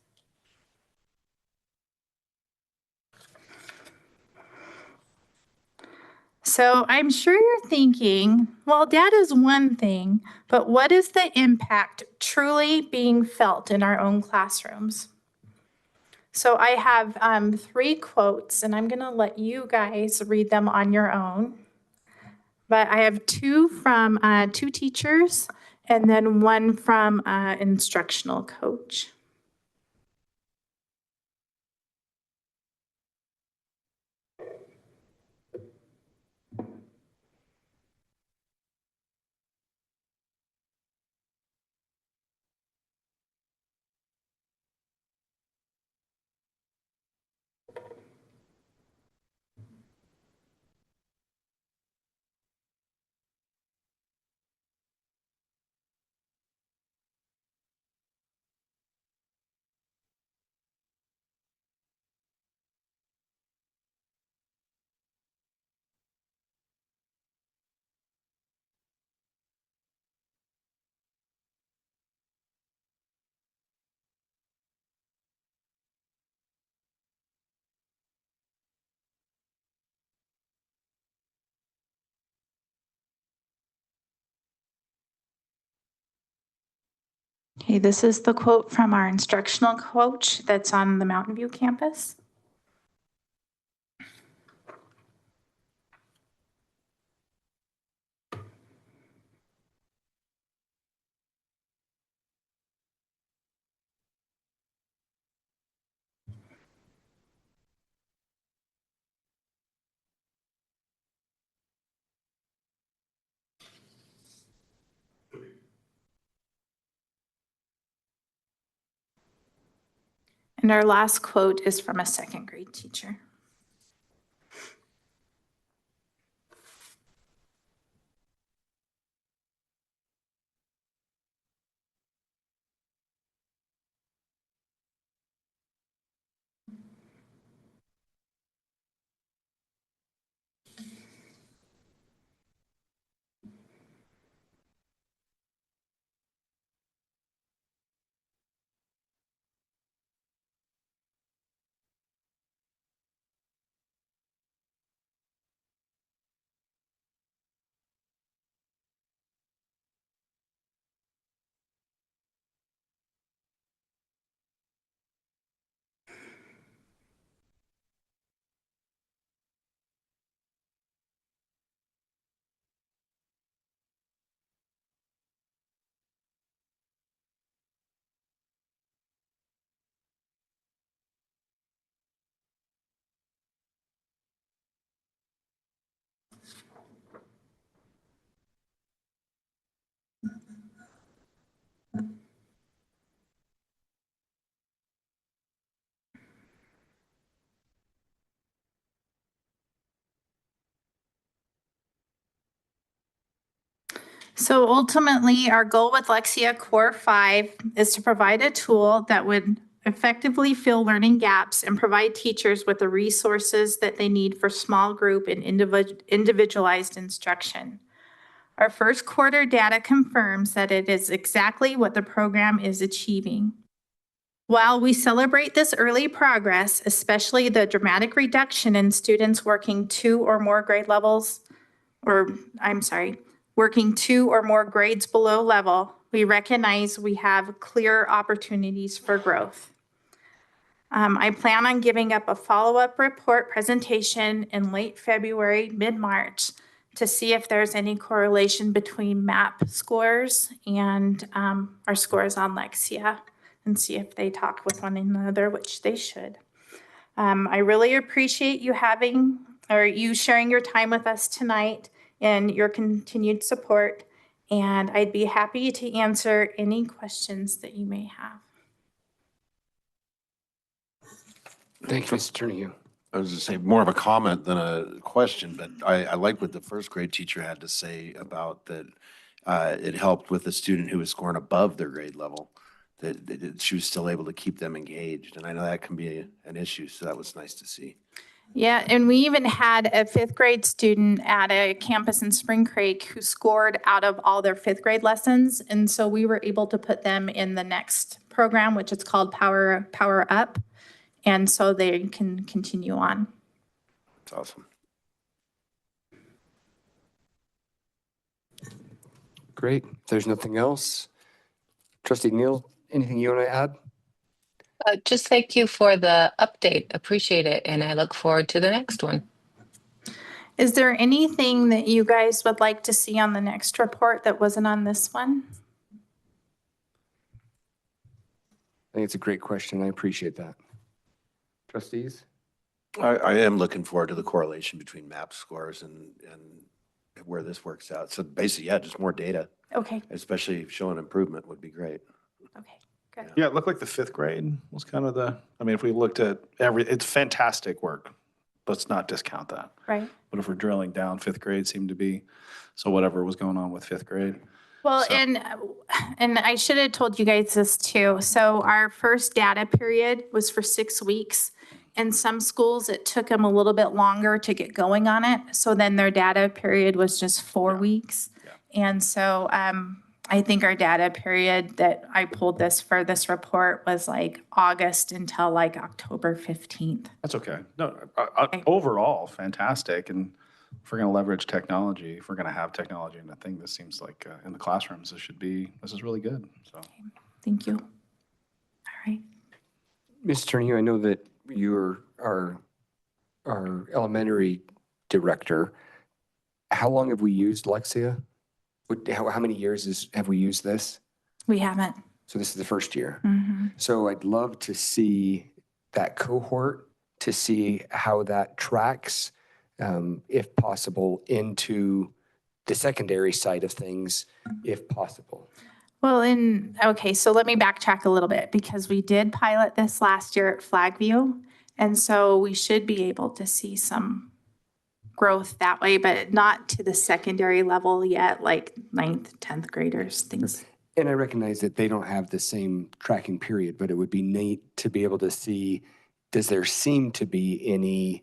So I'm sure you're thinking, well, data is one thing, but what is the impact truly being felt in our own classrooms? So I have 3 quotes, and I'm going to let you guys read them on your own. But I have 2 from 2 teachers, and then 1 from an instructional coach. Okay, this is the quote from our instructional coach that's on the Mountain View campus. And our last quote is from a 2nd grade teacher. So ultimately, our goal with Lexia Core 5 is to provide a tool that would effectively fill learning gaps and provide teachers with the resources that they need for small group and individualized instruction. Our first quarter data confirms that it is exactly what the program is achieving. While we celebrate this early progress, especially the dramatic reduction in students working two or more grades below level, we recognize we have clear opportunities for growth. I plan on giving up a follow-up report presentation in late February, mid-March, to see if there's any correlation between MAP scores and our scores on Lexia, and see if they talk with one another, which they should. I really appreciate you sharing your time with us tonight and your continued support, and I'd be happy to answer any questions that you may have. Thank you, Mr. Turnahue. I was going to say more of a comment than a question, but I like what the first grade teacher had to say about that. It helped with a student who was scoring above their grade level, that she was still able to keep them engaged. And I know that can be an issue, so that was nice to see. Yeah, and we even had a 5th grade student at a campus in Spring Creek who scored out of all their 5th grade lessons. And so we were able to put them in the next program, which is called Power Up. And so they can continue on. That's awesome. Great. If there's nothing else, Trustee Neal, anything you want to add? Just thank you for the update. Appreciate it. And I look forward to the next one. Is there anything that you guys would like to see on the next report that wasn't on this one? I think it's a great question. I appreciate that. Trustees? I am looking forward to the correlation between MAP scores and where this works out. So basically, yeah, just more data. Okay. Especially showing improvement would be great. Okay, good. Yeah, it looked like the 5th grade was kind of if we looked at it's fantastic work. Let's not discount that. Right. But if we're drilling down, 5th grade seemed to be, so whatever was going on with 5th grade. Well, So- and I should have told you guys this too. So our first data period was for 6 weeks. In some schools, it took them a little bit longer to get going on it. So then their data period was just 4 weeks. Yeah. And so I think our data period that I pulled for this report was like August until like October 15th. That's okay. No, overall, fantastic. And if we're going to leverage technology, if we're going to have technology in a thing, this seems like in the classrooms, this is really good. So Thank you. All right. Mr. Turnahue, I know that you're our elementary director. How long have we used Lexia? How many years have we used this? We haven't. So this is the first year. Mm-hmm. So I'd love to see that cohort, to see how that tracks, if possible, into the secondary side of things, if possible. Well, okay, so let me backtrack a little bit because we did pilot this last year at Flagview. And so we should be able to see some growth that way, but not to the secondary level yet, like 9th, 10th graders, things. And I recognize that they don't have the same tracking period, but it would be neat to be able to see, does there seem to be any,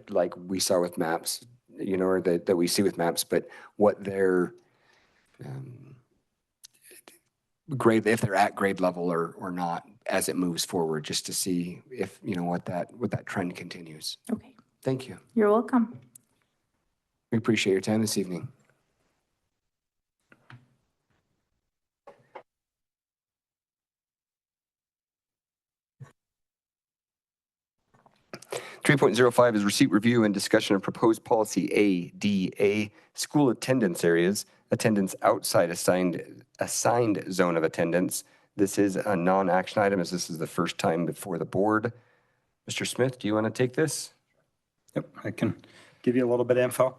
like we saw with MAPS, or that we see with MAPS, but what their grade, if they're at grade level or not, as it moves forward, just to see if, what that trend continues. Okay. Thank you. You're welcome. We appreciate your time this evening. .05 is receipt review and discussion of proposed policy ADA, school attendance areas, attendance outside assigned zone of attendance. This is a non-action item, as this is the first time before the board. Mr. Smith, do you want to take this? Yep, I can give you a little bit of info.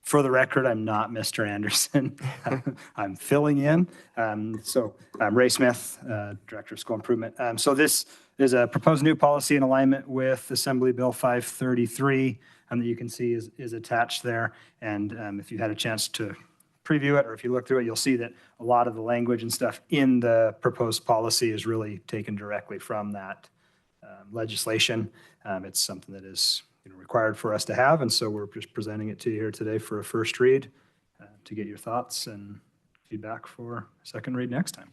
For the record, I'm not Mr. Anderson. I'm filling in. So I'm Ray Smith, Director of School Improvement. So this is a proposed new policy in alignment with Assembly Bill 533 that you can see is attached there. And if you had a chance to preview it, or if you look through it, you'll see that a lot of the language and stuff in the proposed policy is really taken directly from that legislation. It's something that is required for us to have, and so we're just presenting it to you here today for a first read to get your thoughts and feedback for a second read next time.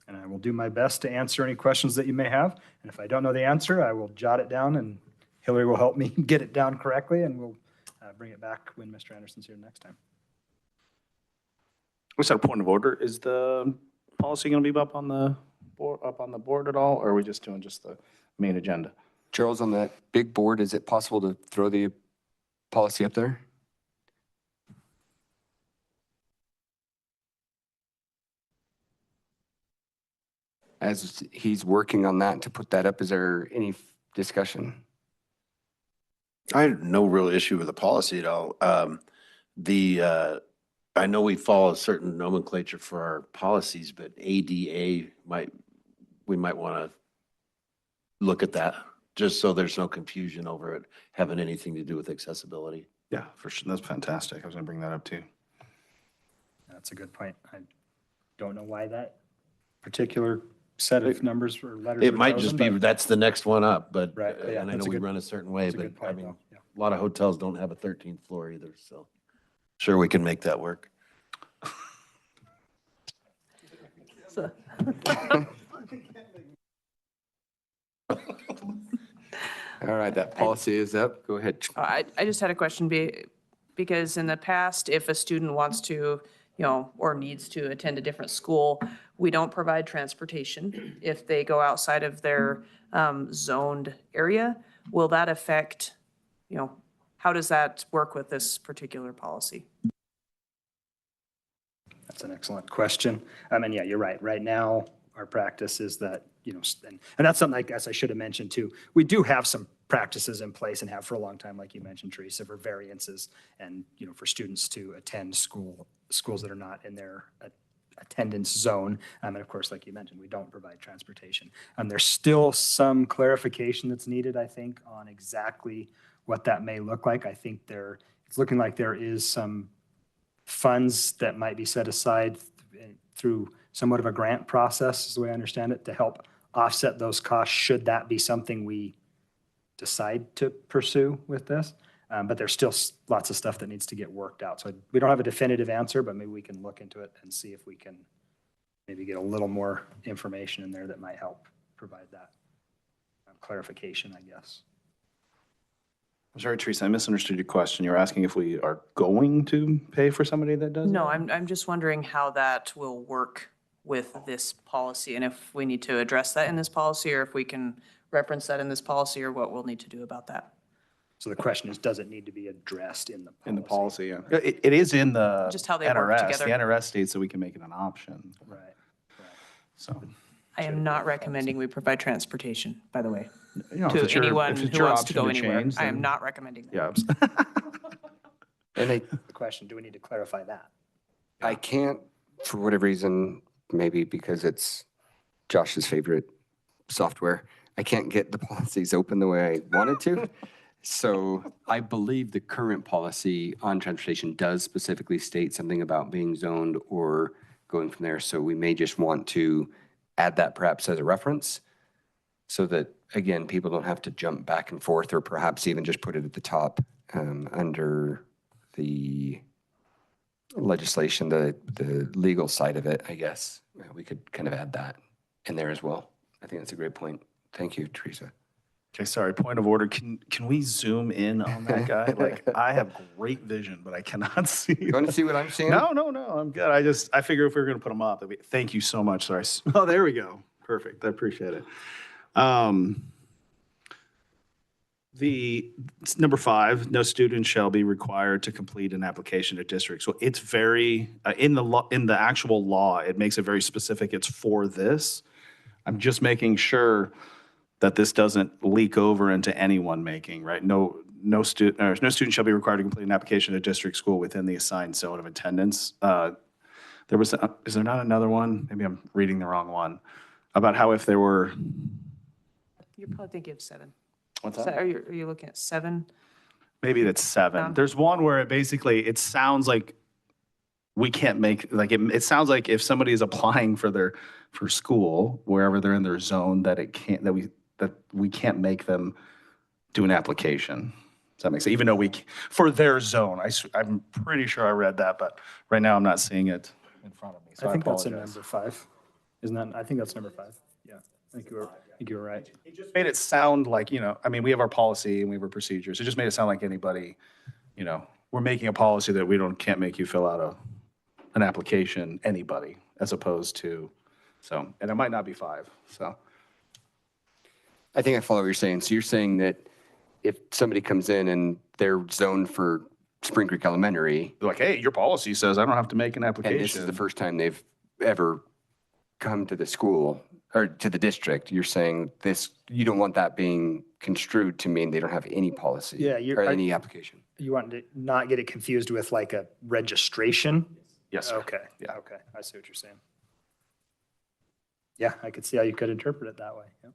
And I will do my best to answer any questions that you may have. And if I don't know the answer, I will jot it down, and Hillary will help me get it down correctly, and we'll bring it back when Mr. Anderson's here next time. What's that point of order? Is the policy going to be up on the board at all, or are we just doing just the main agenda? Charles, on that big board, is it possible to throw the policy up there? As he's working on that to put that up, is there any discussion? I have no real issue with the policy at all. I know we follow a certain nomenclature for our policies, but ADA we might want to look at that, just so there's no confusion over it having anything to do with accessibility. Yeah, for sure. That's fantastic. I was going to bring that up too. That's a good point. I don't know why that particular set of numbers or letters. It were might chosen, just be, but- that's the next one up, but, Right, yeah, and I that's know a we good- run a certain way, that's a but good I point, mean, though. Yeah. a lot of hotels don't have a 13th floor either, so sure we can make that work. All right, that policy is up. Go ahead. I just had a question because in the past, if a student wants to, or needs to attend a different school, we don't provide transportation. If they go outside of their zoned area, will that affect, how does that work with this particular policy? That's an excellent question. And yeah, you're right. Right now, our practice is that, and that's something I guess I should have mentioned too. We do have some practices in place and have for a long time, like you mentioned, Teresa, for variances and, for students to attend schools that are not in their attendance zone. And of course, like you mentioned, we don't provide transportation. There's still some clarification that's needed, I think, on exactly what that may look like. I think it's looking like there is some funds that might be set aside through somewhat of a grant process, is the way I understand it, to help offset those costs should that be something we decide to pursue with this. But there's still lots of stuff that needs to get worked out. So we don't have a definitive answer, but maybe we can look into it and see if we can maybe get a little more information in there that might help provide that clarification, I guess. I'm sorry, Teresa, I misunderstood your question. You were asking if we are going to pay for somebody that does No, that? I'm just wondering how that will work with this policy and if we need to address that in this policy or if we can reference that in this policy or what we'll need to do about that. So the question is, does it need to be addressed in the policy? In the policy, yeah. It is in the Just how they work N.R.S. together. The N.R.S. states that we can make it an option. Right. So, I am not recommending we provide transportation, by the way, if to it's your- anyone if it's who your wants to option go anywhere. change, I am then- not recommending that. Yeah. And The question, do we need to clarify that? I can't, for whatever reason, maybe because it's Josh's favorite software, I can't get the policies open the way I wanted to. So I believe the current policy on transportation does specifically state something about being zoned or going from there. So we may just want to add that perhaps as a reference so that, again, people don't have to jump back and forth, or perhaps even just put it at the top under the legislation, the legal side of it, I guess. We could kind of add that in there as well. I think that's a great point. Thank you, Teresa. Okay, sorry, point of order. Can we zoom in on that guy? Like, I have great vision, but I cannot see. You want to see what I'm seeing? No, I'm good. I figure if we were going to put them up, thank you so much. Sorry. Oh, there we go. Perfect. I appreciate it. The number 5, no student shall be required to complete an application to district. So it's very, in the actual law, it makes it very specific. It's for this. I'm just making sure that this doesn't leak over into anyone making, right? No student shall be required to complete an application to district school within the assigned zone of attendance. Is there not another one? Maybe I'm reading the wrong one. About how if there were. You're probably thinking of 7. What's Is that? Are you looking at 7? Maybe that's 7. There's one where it sounds like we can't make, like, it sounds like if somebody is applying for school, wherever they're in their zone, that we can't make them do an application. Does that make sense? Even though for their zone, I'm pretty sure I read that, but right now I'm not seeing it in front of me, so I think that's in apologize. number 5. Isn't that, I think that's number 5. Yeah, I think you were right. It just made it sound like, I mean, we have our policy and we have our procedures. It just made it sound like anybody, we're making a policy that can't make you fill out an application, anybody, as opposed to, and it might not be 5, so. I think I follow what you're saying. So you're saying that if somebody comes in and they're zoned for Spring Creek Elementary, They're like, hey, your policy says I don't have to make an application. and this is the first time they've ever come to the school or to the district, you're saying you don't want that being construed to mean they don't have any policy Yeah, or any application. You want to not get it confused with like a registration? Yes, sir. Okay, yeah, okay, I see what you're saying. Yeah, I could see how you could interpret it that way. Yeah.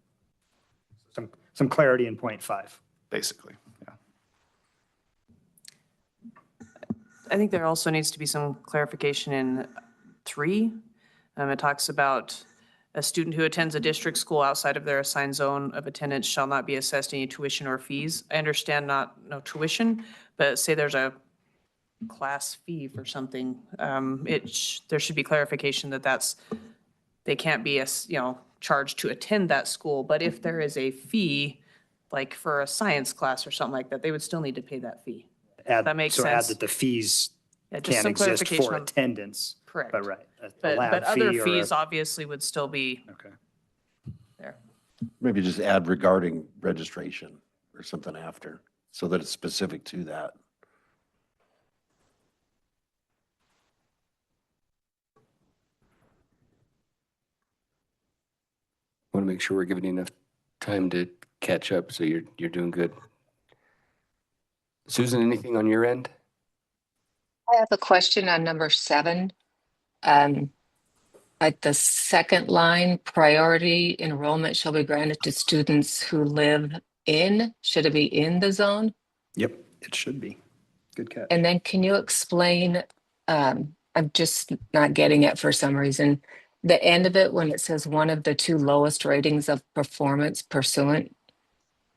Some clarity in point 5. Basically, yeah. I think there also needs to be some clarification in 3. It talks about a student who attends a district school outside of their assigned zone of attendance shall not be assessed any tuition or fees. I understand no tuition, but say there's a class fee for something, there should be clarification that they can't be charged to attend that school. But if there is a fee, like for a science class or something like that, they would still need to pay that fee. That makes So sense. add that the fees Yeah, just can't some exist clarification for on- attendance. Correct. But right, a But lab other fee or fees obviously would still be Okay. there. Maybe just add regarding registration or something after, so that it's specific to that. Want to make sure we're giving you enough time to catch up, so you're doing good. Susan, anything on your end? I have a question on number 7. Like the second line, priority enrollment shall be granted to students who live should it be in the zone? Yep, it should be. Good catch. And then can you explain, I'm just not getting it for some reason, the end of it when it says one of the 2 lowest ratings of performance pursuant,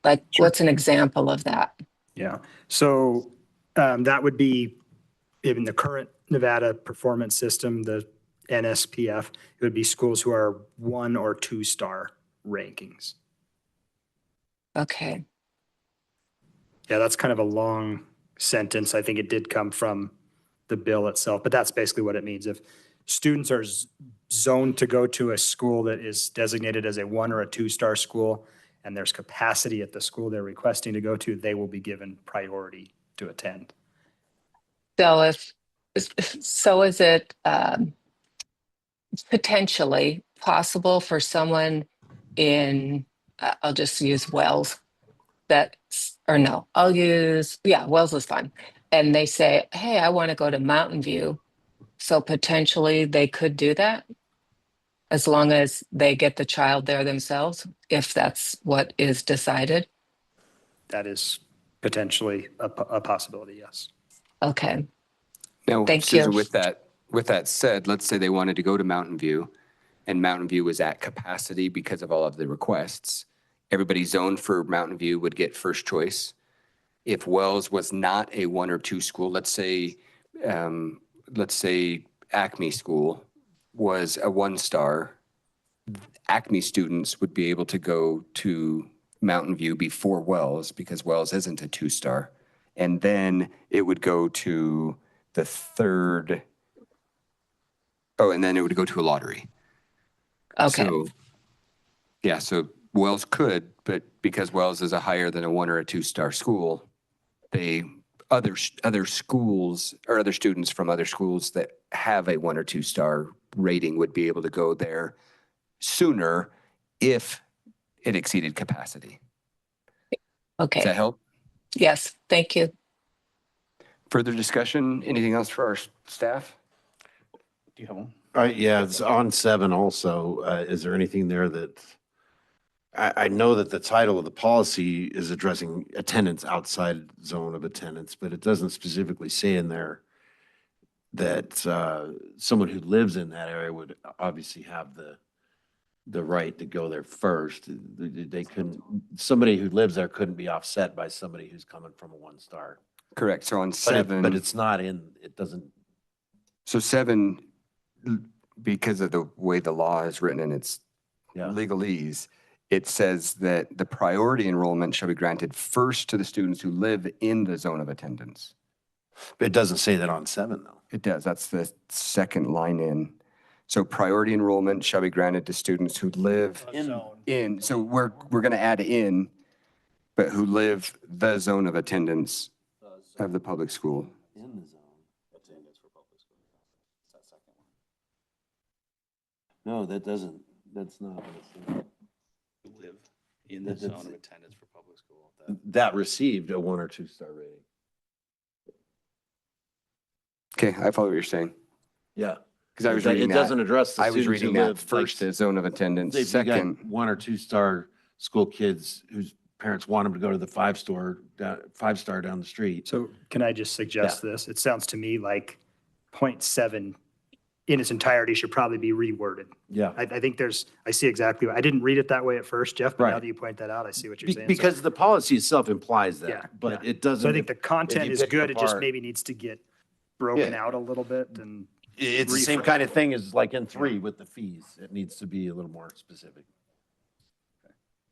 like what's an example of that? Yeah, so that would be in the current Nevada performance system, the NSPF, it would be schools who are 1 or 2 star rankings. Okay. Yeah, that's kind of a long sentence. I think it did come from the bill itself, but that's basically what it means. If students are zoned to go to a school that is designated as a 1 or a 2 star school, and there's capacity at the school they're requesting to go to, they will be given priority to attend. So is it potentially possible for someone in, I'll just use Wells, Wells is fine. And they say, hey, I want to go to Mountain View. So potentially they could do that as long as they get the child there themselves, if that's what is decided. That is potentially a possibility, yes. Okay. Now, Thank Susan, you. with that said, let's say they wanted to go to Mountain View and Mountain View was at capacity because of all of the requests. Everybody zoned for Mountain View would get first choice. If Wells was not a 1 or 2 school, let's say Acme School was a 1 star, Acme students would be able to go to Mountain View before Wells because Wells isn't a 2 star. And then it would go to the 3rd. Oh, and then it would go to a lottery. Okay. So Wells could, but because Wells is a higher than a 1 or a 2 star school, other schools or other students from other schools that have a 1 or 2 star rating would be able to go there sooner if it exceeded capacity. Okay. Does that help? Yes, thank you. Further discussion? Anything else for our staff? Do you have one? Yeah, it's on 7 also. Is there anything there that, I know that the title of the policy is addressing attendance outside zone of attendance, but it doesn't specifically say in there someone who lives in that area would obviously have the right to go there first. They couldn't, somebody who lives there couldn't be offset by somebody who's coming from a 1-star. Correct. So on But 7. but it's not it doesn't. So 7, because of the way the law is written and its legalese, it says that the priority enrollment shall be granted first to the students who live in the zone of attendance. But it doesn't say that on 7, though. It does. That's the second line in. So priority enrollment shall be granted to students who live in. So we're going to add in, but who live the zone of attendance of the public school. In the zone. Attendance for public school. That second one. No, that's not what it says. Live in the zone of attendance for public school. That received a 1 or 2-star rating. Okay, I follow what you're saying. Yeah. Because I was reading It doesn't address the I was students who reading that live, first as zone of attendance. If you got Second, 1 or 2-star school kids whose parents want them to go to the 5-star down the street. So can I just suggest this? It sounds to me like 0.7 in its entirety should probably be reworded. Yeah. I think I see exactly, I didn't read it that way at first, Jeff, but now Right. that you point that out, I see what you're saying. Because the policy itself implies that, Yeah, but yeah. it doesn't. So I think the if content you is pick good, it just apart- maybe needs to get broken Yeah. out a little bit and. It's the same kind of thing as like in 3 with the fees. It needs to be a little more specific.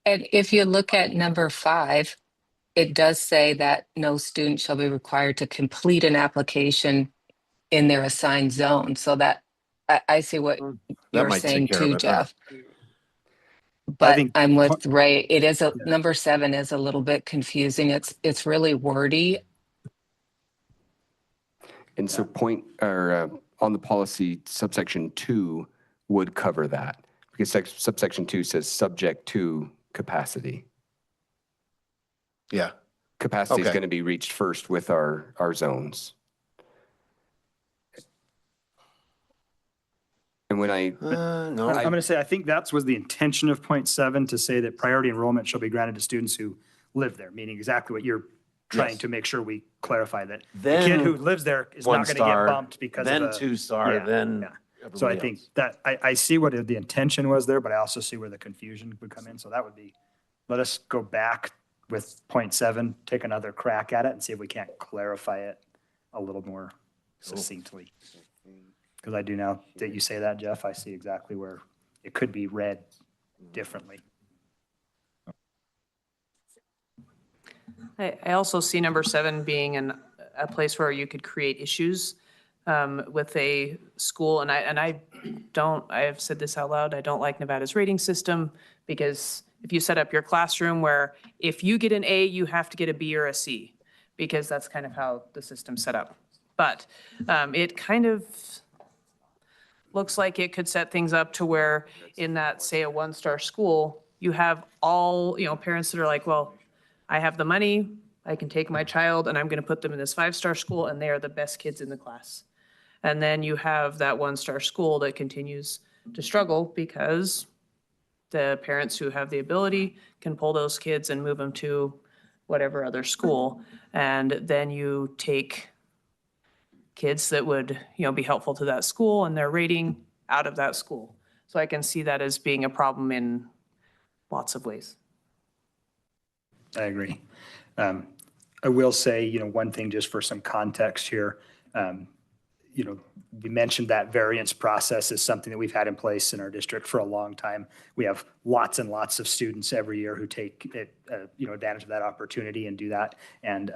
And if you look at number 5, it does say that no student shall be required to complete an application in their assigned zone. So that, I see what you're might take saying care of too, it, huh? Jeff. But think I'm with Ray. It is number 7 is a little bit confusing. It's really wordy. and so on the policy, subsection 2 would cover that because subsection 2 says subject to capacity. Yeah. Capacity is Okay. going to be reached first with our zones. And when No. I'm going to say, I think that was the intention of 0.7 to say that priority enrollment shall be granted to students who live there, meaning exactly what you're trying Yes. to make sure we clarify that. Then The kid who lives there is not going to get 1-star, bumped because of then a. 2-star, Yeah, then yeah. So I everybody think else. that, I see what the intention was there, but I also see where the confusion would come in. So that would be, let us go back with 0.7, take another crack at it and see if we can't clarify it a little more succinctly. Because I do now that you say that, Jeff, I see exactly where it could be read differently. I also see number 7 being a place where you could create issues with a school. And I have said this out loud, I don't like Nevada's rating system because if you set up your classroom where if you get an A, you have to get a B or a C, because that's kind of how the system's set up. But it kind of looks like it could set things up to where in that, say, a 1-star school, you have all, parents that are like, well, I have the money, I can take my child and I'm going to put them in this 5-star school and they are the best kids in the class. And then you have that 1-star school that continues to struggle because the parents who have the ability can pull those kids and move them to whatever other school. And then you take kids that would, be helpful to that school and their rating out of that school. So I can see that as being a problem in lots of ways. I agree. I will say, one thing just for some context here, we mentioned that variance process is something that we've had in place in our district for a long time. We have lots and lots of students every year who take advantage of that opportunity and do that. And,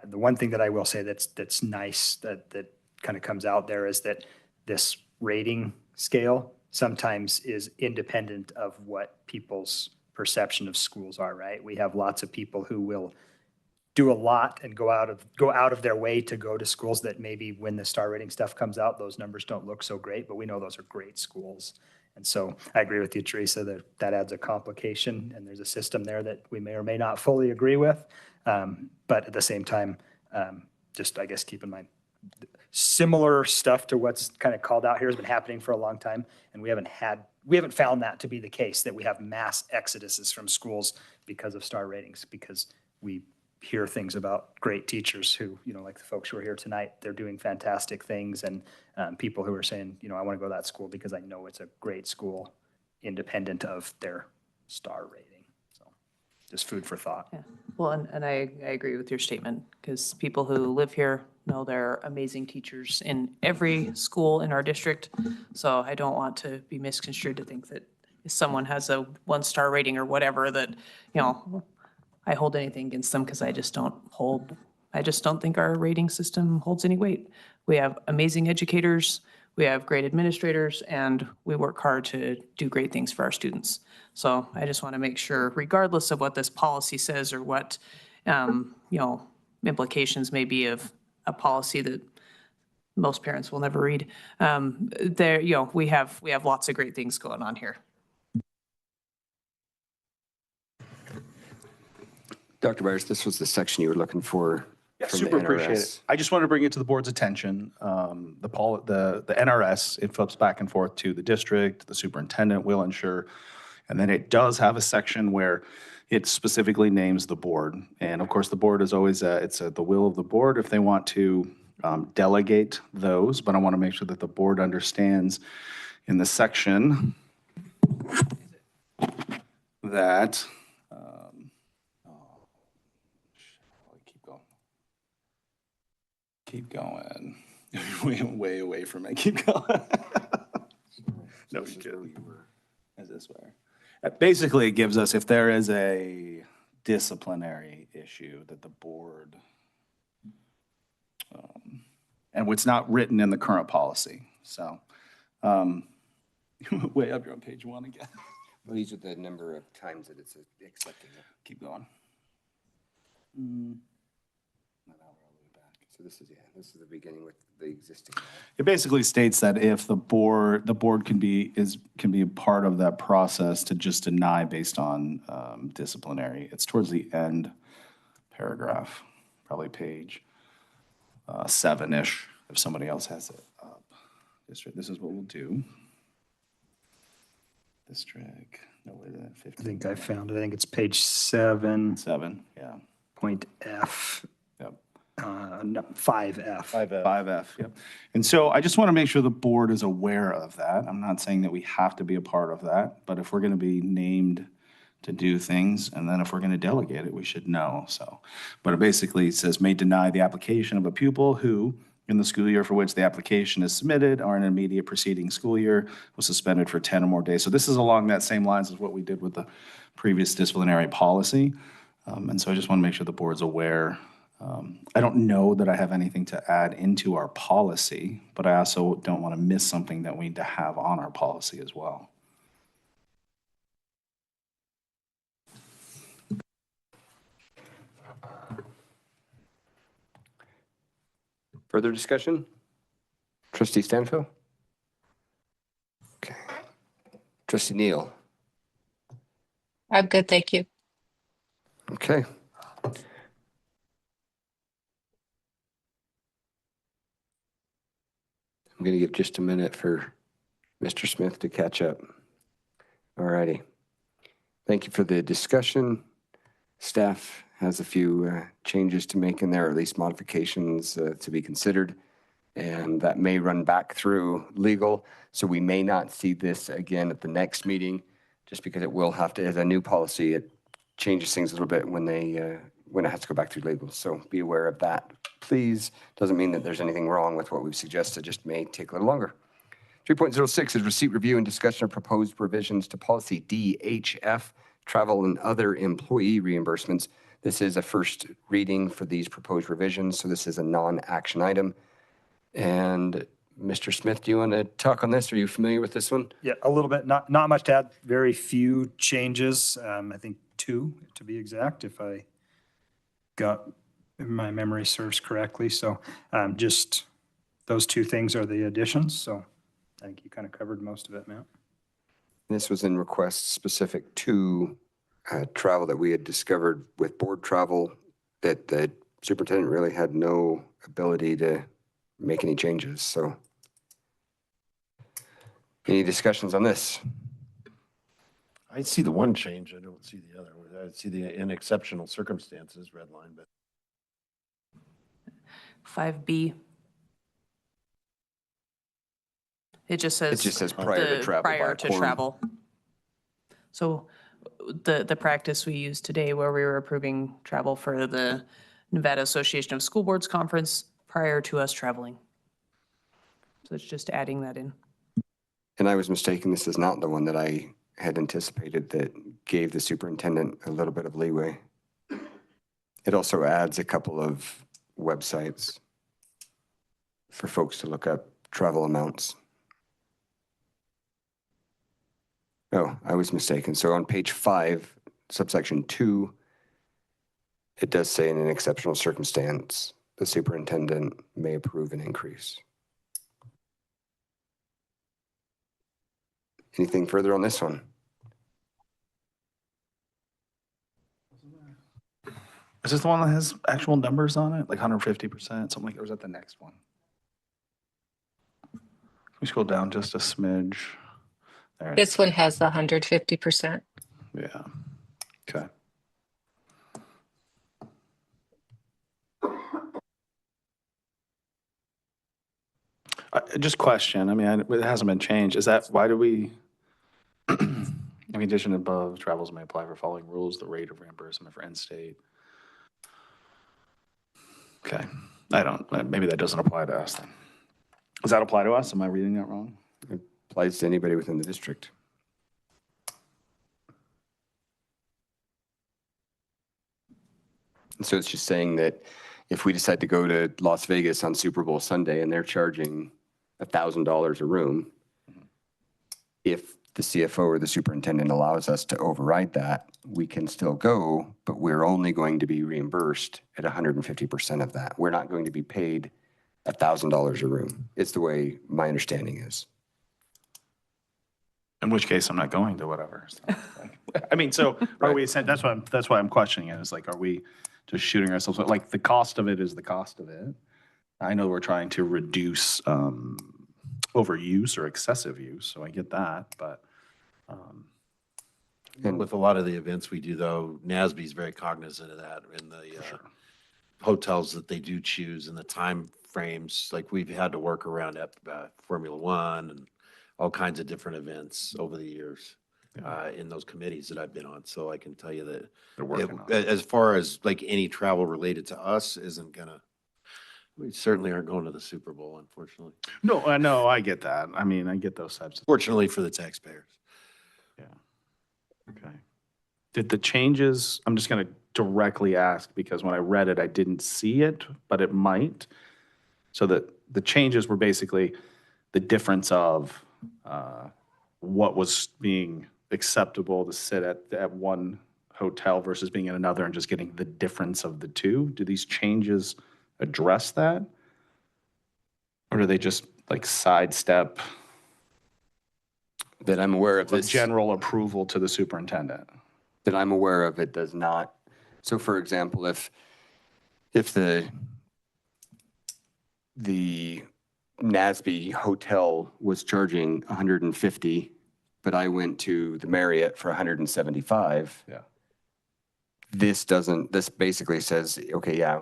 the one thing that I will say that's nice that kind of comes out there is that this rating scale sometimes is independent of what people's perception of schools are, right? We have lots of people who will do a lot and go out of their way to go to schools that maybe when the star rating stuff comes out, those numbers don't look so great, but we know those are great schools. And so I agree with you, Teresa, that adds a complication and there's a system there that we may or may not fully agree with. But at the same time, just I guess keep in mind, similar stuff to what's kind of called out here has been happening for a long time. And we haven't found that to be the case, that we have mass exoduses from schools because of star ratings, because we hear things about great teachers who, like the folks who are here tonight, they're doing fantastic things, and people who are saying, I want to go to that school because I know it's a great school, independent of their star rating. So just food for thought. Yeah. Well, and I agree with your statement, because people who live here know there are amazing teachers in every school in our district. So I don't want to be misconstrued to think that if someone has a 1-star rating or whatever, that, I hold anything against them, because I just don't think our rating system holds any weight. We have amazing educators, we have great administrators, and we work hard to do great things for our students. So I just want to make sure, regardless of what this policy says or what, implications may be of a policy that most parents will never read, we have lots of great things going on here. Dr. Byers, this was the section you were looking for. Yeah, from the super appreciate N.R.S. it. I just wanted to bring it to the board's attention. The N.R.S, it flips back and forth to the district, the superintendent will ensure. And then it does have a section where it specifically names the board. And of course, the board is always, it's the will of the board if they want to delegate those. But I want to make sure that the board understands in the section that, keep going. way away from it. Keep going. No, we could. Is this where? Basically, it gives us, if there is a disciplinary issue that the board, and it's not written in the current policy. So, way up, you're on page 1 again. Well, these are the number of times that it's accepting it. Keep going. So this is the beginning with the existing. It basically states that if the board can be a part of that process to just deny based on disciplinary. It's towards the end paragraph, probably page 7-ish, if somebody else has it up. District, this is what we'll do. District, no later than 15. I think I found it. I think it's page 7. 7, yeah. Point F. Yep. No, 5F. 5F, yep. And so I just want to make sure the board is aware of that. I'm not saying that we have to be a part of that, but if we're going to be named to do things, and then if we're going to delegate it, we should know. So, but it basically says may deny the application of a pupil who, in the school year for which the application is submitted or an immediate preceding school year, was suspended for 10 or more days. So this is along that same lines as what we did with the previous disciplinary policy. And so I just want to make sure the board's aware. I don't know that I have anything to add into our policy, but I also don't want to miss something that we need to have on our policy as well. Further discussion? Trustee Stanfield? Okay. Trustee Neal? I'm good, thank you. Okay. I'm going to give just a minute for Mr. Smith to catch up. All righty. Thank you for the discussion. Staff has a few changes to make in there, or at least modifications to be considered. And that may run back through legal. So we may not see this again at the next meeting, just because it will have to, as a new policy, it changes things a little bit when it has to go back through legal. So be aware of that, please. Doesn't mean that there's anything wrong with what we've suggested, just may take a little longer. 3.06 is receipt review and discussion of proposed revisions to policy DHF, travel and other employee reimbursements. This is a first reading for these proposed revisions, so this is a non-action item. And Mr. Smith, do you want to talk on this? Are you familiar with this one? Yeah, a little bit. Not much to add. Very few changes. I think 2 to be exact, if I got my memory serves correctly. So just those 2 things are the additions. So I think you kind of covered most of it, Matt. This was in requests specific to travel that we had discovered with board travel that the superintendent really had no ability to make any changes. So any discussions on this? I see the one change, I don't see the other. I see the in exceptional circumstances, red line, but 5B. It just says. It just says prior to the travel by Prior a to quorum. travel. So the practice we used today where we were approving travel for the Nevada Association of School Boards Conference prior to us traveling. So it's just adding that in. And I was mistaken, this is not the one that I had anticipated that gave the superintendent a little bit of leeway. It also adds a couple of websites for folks to look up travel amounts. Oh, I was mistaken. So on page 5, subsection 2, it does say in an exceptional circumstance, the superintendent may approve an increase. Anything further on this one? Is this the one that has actual numbers on it, like 150%, something like, or is that the next one? Can we scroll down just a smidge? There. This one has 150%. Yeah. Okay. Just question, I mean, it hasn't been changed. Is that, why do we, in condition above, travels may apply for following rules, the rate of reimbursement for in-state. Okay, I don't, maybe that doesn't apply to us then. Does that apply to us? Am I reading that wrong? It applies to anybody within the district. And so it's just saying that if we decide to go to Las Vegas on Super Bowl Sunday and they're charging $1,000 a room, if the CFO or the superintendent allows us to override that, we can still go, but we're only going to be reimbursed at 150% of that. We're not going to be paid $1,000 a room. It's the way my understanding is. In which case, I'm not going to whatever. So, I mean, so are we, that's why I'm questioning it, is like, are we just shooting ourselves, like, the cost of it is the cost of it. I know we're trying to reduce overuse or excessive use, so I get that, but. And with a lot of the events we do, though, NASB is very cognizant of that in the hotels that they do choose and the time frames. Like we've had to work around Formula One and all kinds of different events over the years in those committees that I've been on. So I can tell you that They're working on it. as far as like any travel related to us isn't gonna. We certainly aren't going to the Super Bowl, unfortunately. No, I know, I get that. I mean, I get those types of. Fortunately for the taxpayers. Yeah. Okay. Did the changes, I'm just going to directly ask because when I read it, I didn't see it, but it might. So that the changes were basically the difference of what was being acceptable to sit at one hotel versus being in another and just getting the difference of the two. Do these changes address that? Or do they just like sidestep That I'm aware of the this. general approval to the superintendent? That I'm aware of, it does not. So for example, if the NASB hotel was charging 150, but I went to the Marriott for 175. Yeah. This basically says, okay, yeah,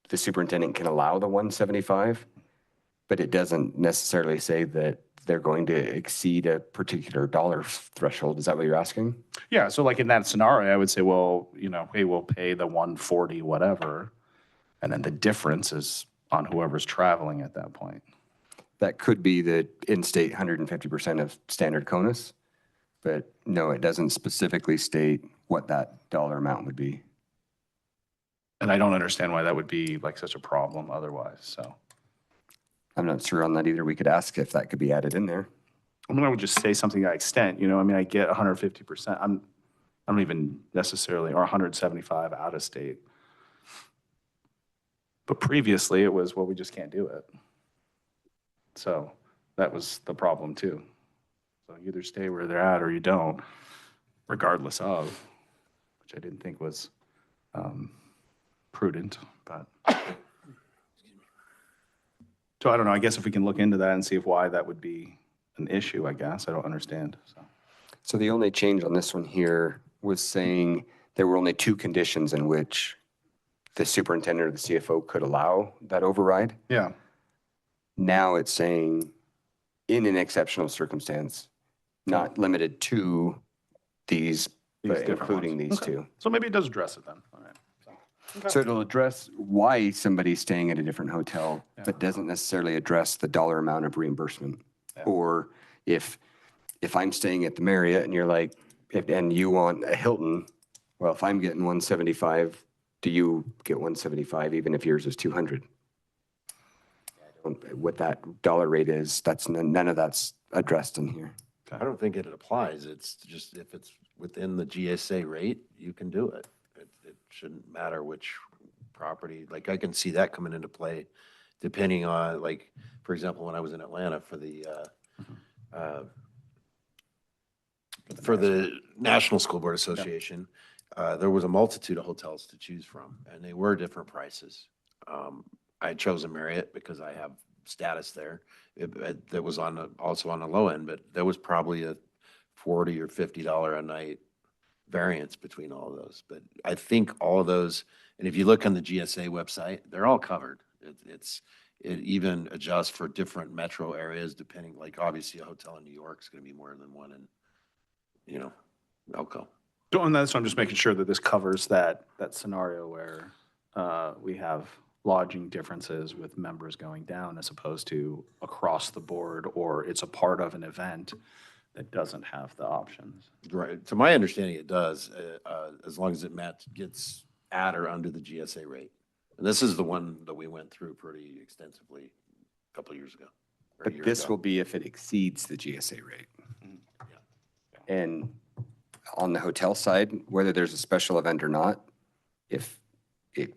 the superintendent can allow the 175, but it doesn't necessarily say that they're going to exceed a particular dollar threshold. Is that what you're asking? Yeah, so like in that scenario, I would say, well, you know, hey, we'll pay the 140, whatever. And then the difference is on whoever's traveling at that point. That could be the in-state 150% of standard CONUS, but no, it doesn't specifically state what that dollar amount would be. And I don't understand why that would be like such a problem otherwise, so. I'm not sure on that either. We could ask if that could be added in there. I mean, I would just say something to that extent, you know, I mean, I get 150%. I don't even necessarily, or 175 out of state. But previously it was, well, we just can't do it. So that was the problem too. So you either stay where they're at or you don't, regardless of, which I didn't think was prudent, but. So I don't know, I guess if we can look into that and see if why that would be an issue, I guess. I don't understand, so. So the only change on this one here was saying there were only 2 conditions in which the superintendent or the CFO could allow that override. Yeah. Now it's saying in an exceptional circumstance, not limited to these, but different including ones. these Okay. 2. So maybe it does address it then. All right. So it'll address why somebody's staying at a different hotel, Yeah. but doesn't necessarily address the dollar amount of reimbursement. Yeah. Or if I'm staying at the Marriott and you're like, and you want a Hilton, well, if I'm getting 175, do you get 175 even if yours is 200? What that dollar rate is, that's none of that's addressed in here. I don't think it applies. It's just if it's within the GSA rate, you can do it. It shouldn't matter which property. Like I can see that coming into play depending on, like, for example, when I was in Atlanta for the National School Board Association, there was a multitude of hotels to choose from, and they were different prices. I chose a Marriott because I have status there. That was also on the low end, but there was probably a $40 or $50 a night variance between all of those. But I think all of those, and if you look on the GSA website, they're all covered. It even adjusts for different metro areas depending, like obviously a hotel in New York is going to be more than one in, Elko. So, and that's, I'm just making sure that this covers that scenario where we have lodging differences with members going down as opposed to across the board, or it's a part of an event that doesn't have the options. Right. To my understanding, it does, as long as it gets at or under the GSA rate. And this is the one that we went through pretty extensively a couple of years ago. or a But year this ago. will be if it exceeds the GSA rate. And on the hotel side, whether there's a special event or not,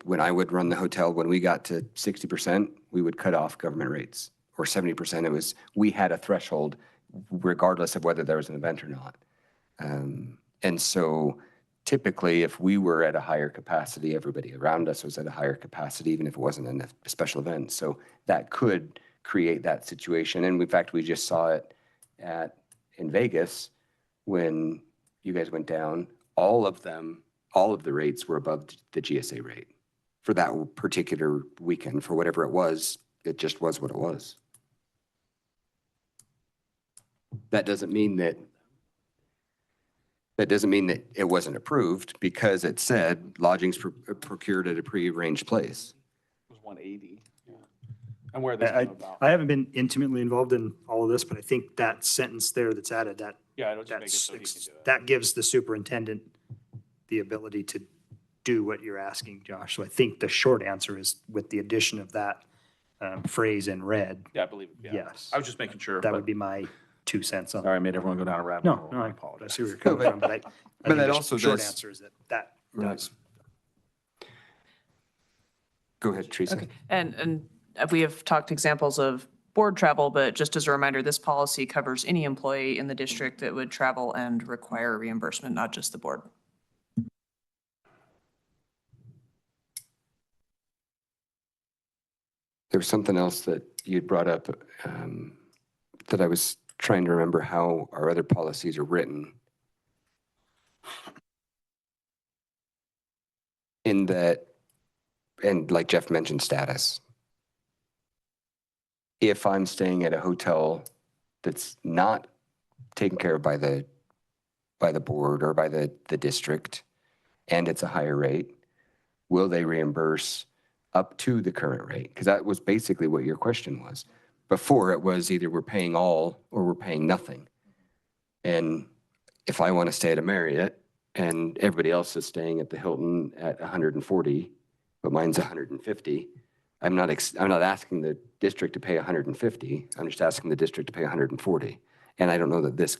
when I would run the hotel, when we got to 60%, we would cut off government rates. Or 70%, we had a threshold regardless of whether there was an event or not. And so typically, if we were at a higher capacity, everybody around us was at a higher capacity, even if it wasn't a special event. So that could create that situation. And in fact, we just saw it in Vegas when you guys went down. All of the rates were above the GSA rate for that particular weekend. For whatever it was, it just was what it was. That doesn't mean that it wasn't approved, because it said lodgings procured at a prearranged place. It was 180. Yeah. And where this came about. I haven't been intimately involved in all of this, but I think that sentence there that's added, Yeah, it'll just make it so he can do it. that gives the superintendent the ability to do what you're asking, Josh. So I think the short answer is with the addition of that phrase in red. Yeah, I believe it. Yeah. Yes. I was just making sure. That but- would be my 2 cents on Sorry, it. I made everyone go down a rabbit No, hole. no, I I apologize. see where you're coming from, but I But think that the also short does- answer is that does. Go ahead, Teresa. Okay. And we have talked examples of board travel, but just as a reminder, this policy covers any employee in the district that would travel and require reimbursement, not just the board. There was something else that you'd brought up that I was trying to remember how our other policies are written. In that, and like Jeff mentioned, status. If I'm staying at a hotel that's not taken care of by the board or by the district, and it's a higher rate, will they reimburse up to the current rate? Because that was basically what your question was. Before, it was either we're paying all or we're paying nothing. And if I want to stay at a Marriott and everybody else is staying at the Hilton at 140, but mine's 150, I'm not asking the district to pay 150. I'm just asking the district to pay 140. And I don't know that this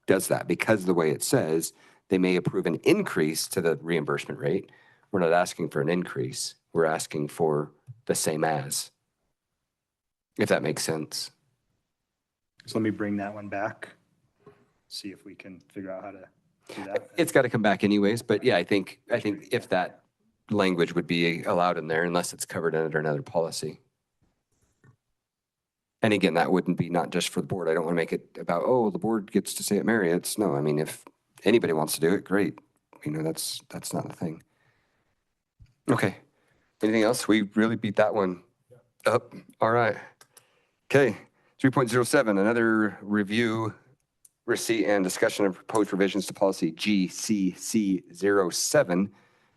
does that, because the way it says, they may approve an increase to the reimbursement rate. We're not asking for an increase. We're asking for the same as, if that makes sense. So let me bring that one back, see if we can figure out how to do that. It's got to come back anyways, but yeah, I think if that language would be allowed in there, unless it's covered under another policy. And again, that wouldn't be not just for the board. I don't want to make it about, oh, the board gets to say it Marriott's. No, I mean, if anybody wants to do it, great. You know, that's not the thing. Okay. Anything else? We really beat that one up. All right. Okay. 3.07, another review, receipt, and discussion of proposed revisions to policy GCC07,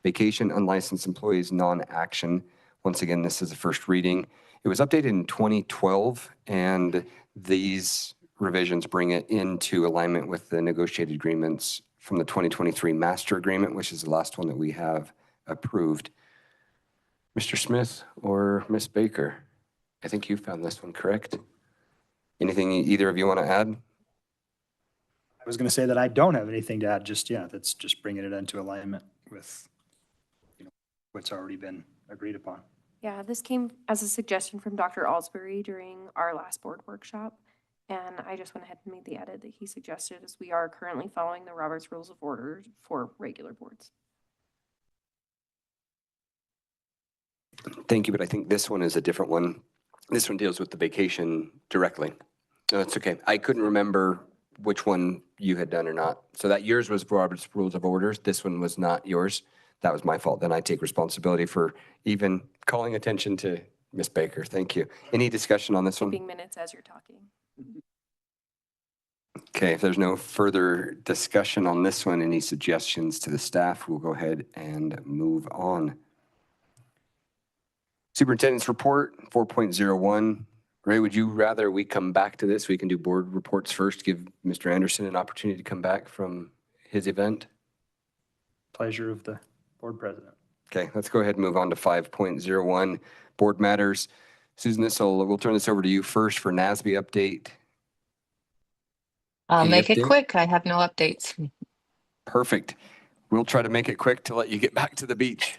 vacation unlicensed employees non-action. Once again, this is the first reading. It was updated in 2012, and these revisions bring it into alignment with the negotiated agreements from the 2023 master agreement, which is the last one that we have approved. Mr. Smith or Ms. Baker? I think you found this one, correct? Anything either of you want to add? I was going to say that I don't have anything to add just yet. That's just bringing it into alignment with, you know, what's already been agreed upon. Yeah, this came as a suggestion from Dr. Alsbury during our last board workshop. And I just went ahead and made the edit that he suggested, as we are currently following the Robert's Rules of Order for regular boards. Thank you, but I think this one is a different one. This one deals with the vacation directly. No, it's okay. I couldn't remember which one you had done or not. So that yours was Robert's Rules of Orders. This one was not yours. That was my fault. Then I take responsibility for even calling attention to Ms. Baker. Thank you. Any discussion on this one? Keeping minutes as you're talking. Okay, if there's no further discussion on this one, any suggestions to the staff, we'll go ahead and move on. Superintendent's report, 4.01. Ray, would you rather we come back to this? We can do board reports first, give Mr. Anderson an opportunity to come back from his event. Pleasure of the board president. Okay, let's go ahead and move on to 5.01, board matters. Susan, we'll turn this over to you first for NASB update. I'll Any make it update? quick. I have no updates. Perfect. We'll try to make it quick to let you get back to the beach.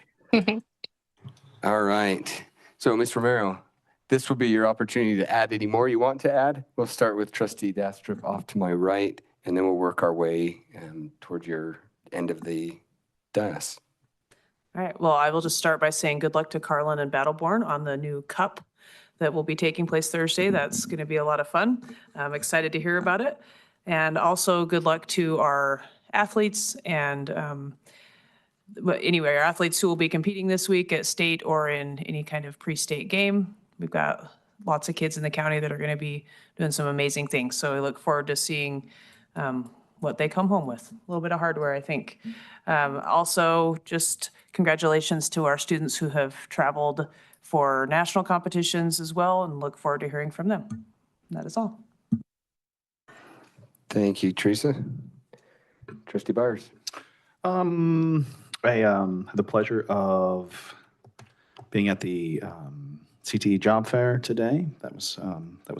All right. So, Ms. Romero, this will be your opportunity to add any more you want to add. We'll start with Trustee Dastrup off to my right, and then we'll work our way towards your end of the dais. All right, well, I will just start by saying good luck to Carlin and Battleborn on the new cup that will be taking place Thursday. That's going to be a lot of fun. I'm excited to hear about it. And also good luck to our athletes and but anyway, our athletes who will be competing this week at state or in any kind of pre-state game. We've got lots of kids in the county that are going to be doing some amazing things. So I look forward to seeing what they come home with. A little bit of hardware, I think. Also, just congratulations to our students who have traveled for national competitions as well, and look forward to hearing from them. And that is all. Thank you, Teresa. Trustee Byers. I had the pleasure of being at the CTE job fair today. That was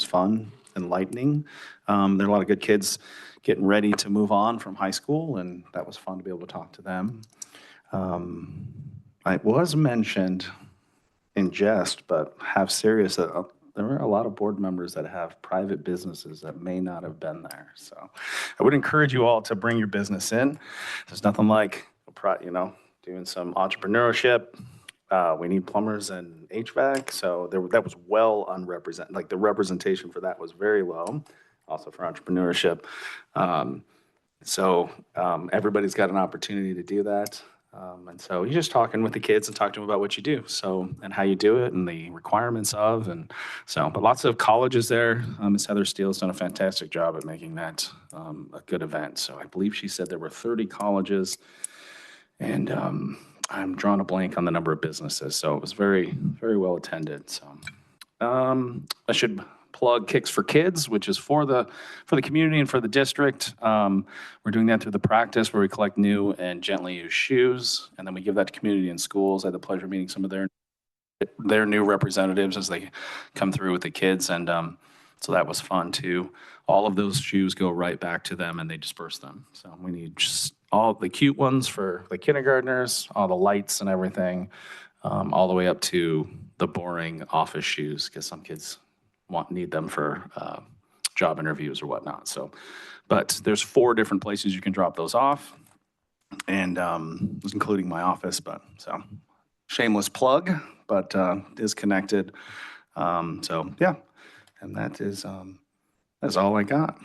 fun, enlightening. There are a lot of good kids getting ready to move on from high school, and that was fun to be able to talk to them. I was mentioned in jest, but have serious that there are a lot of board members that have private businesses that may not have been there. So I would encourage you all to bring your business in. There's nothing like, doing some entrepreneurship. We need plumbers and HVAC. So that was well unrepresented. Like the representation for that was very low, also for entrepreneurship. Everybody's got an opportunity to do that. And so you're just talking with the kids and talk to them about what you do, and how you do it and the requirements of, but lots of colleges there. Ms. Heather Steele's done a fantastic job at making that a good event. So I believe she said there were 30 colleges, and I'm drawing a blank on the number of businesses. So it was very, very well attended. So I should plug Kicks for Kids, which is for the community and for the district. We're doing that through the practice where we collect new and gently used shoes, and then we give that to community and schools. I had the pleasure of meeting some of their new representatives as they come through with the kids, and so that was fun too. All of those shoes go right back to them, and they disperse them. So we need just all the cute ones for the kindergartners, all the lights and everything, all the way up to the boring office shoes, because some kids need them for job interviews or whatnot. So, but there's 4 different places you can drop those off, and including my office. But so shameless plug, but is connected. So yeah, And that's all I got.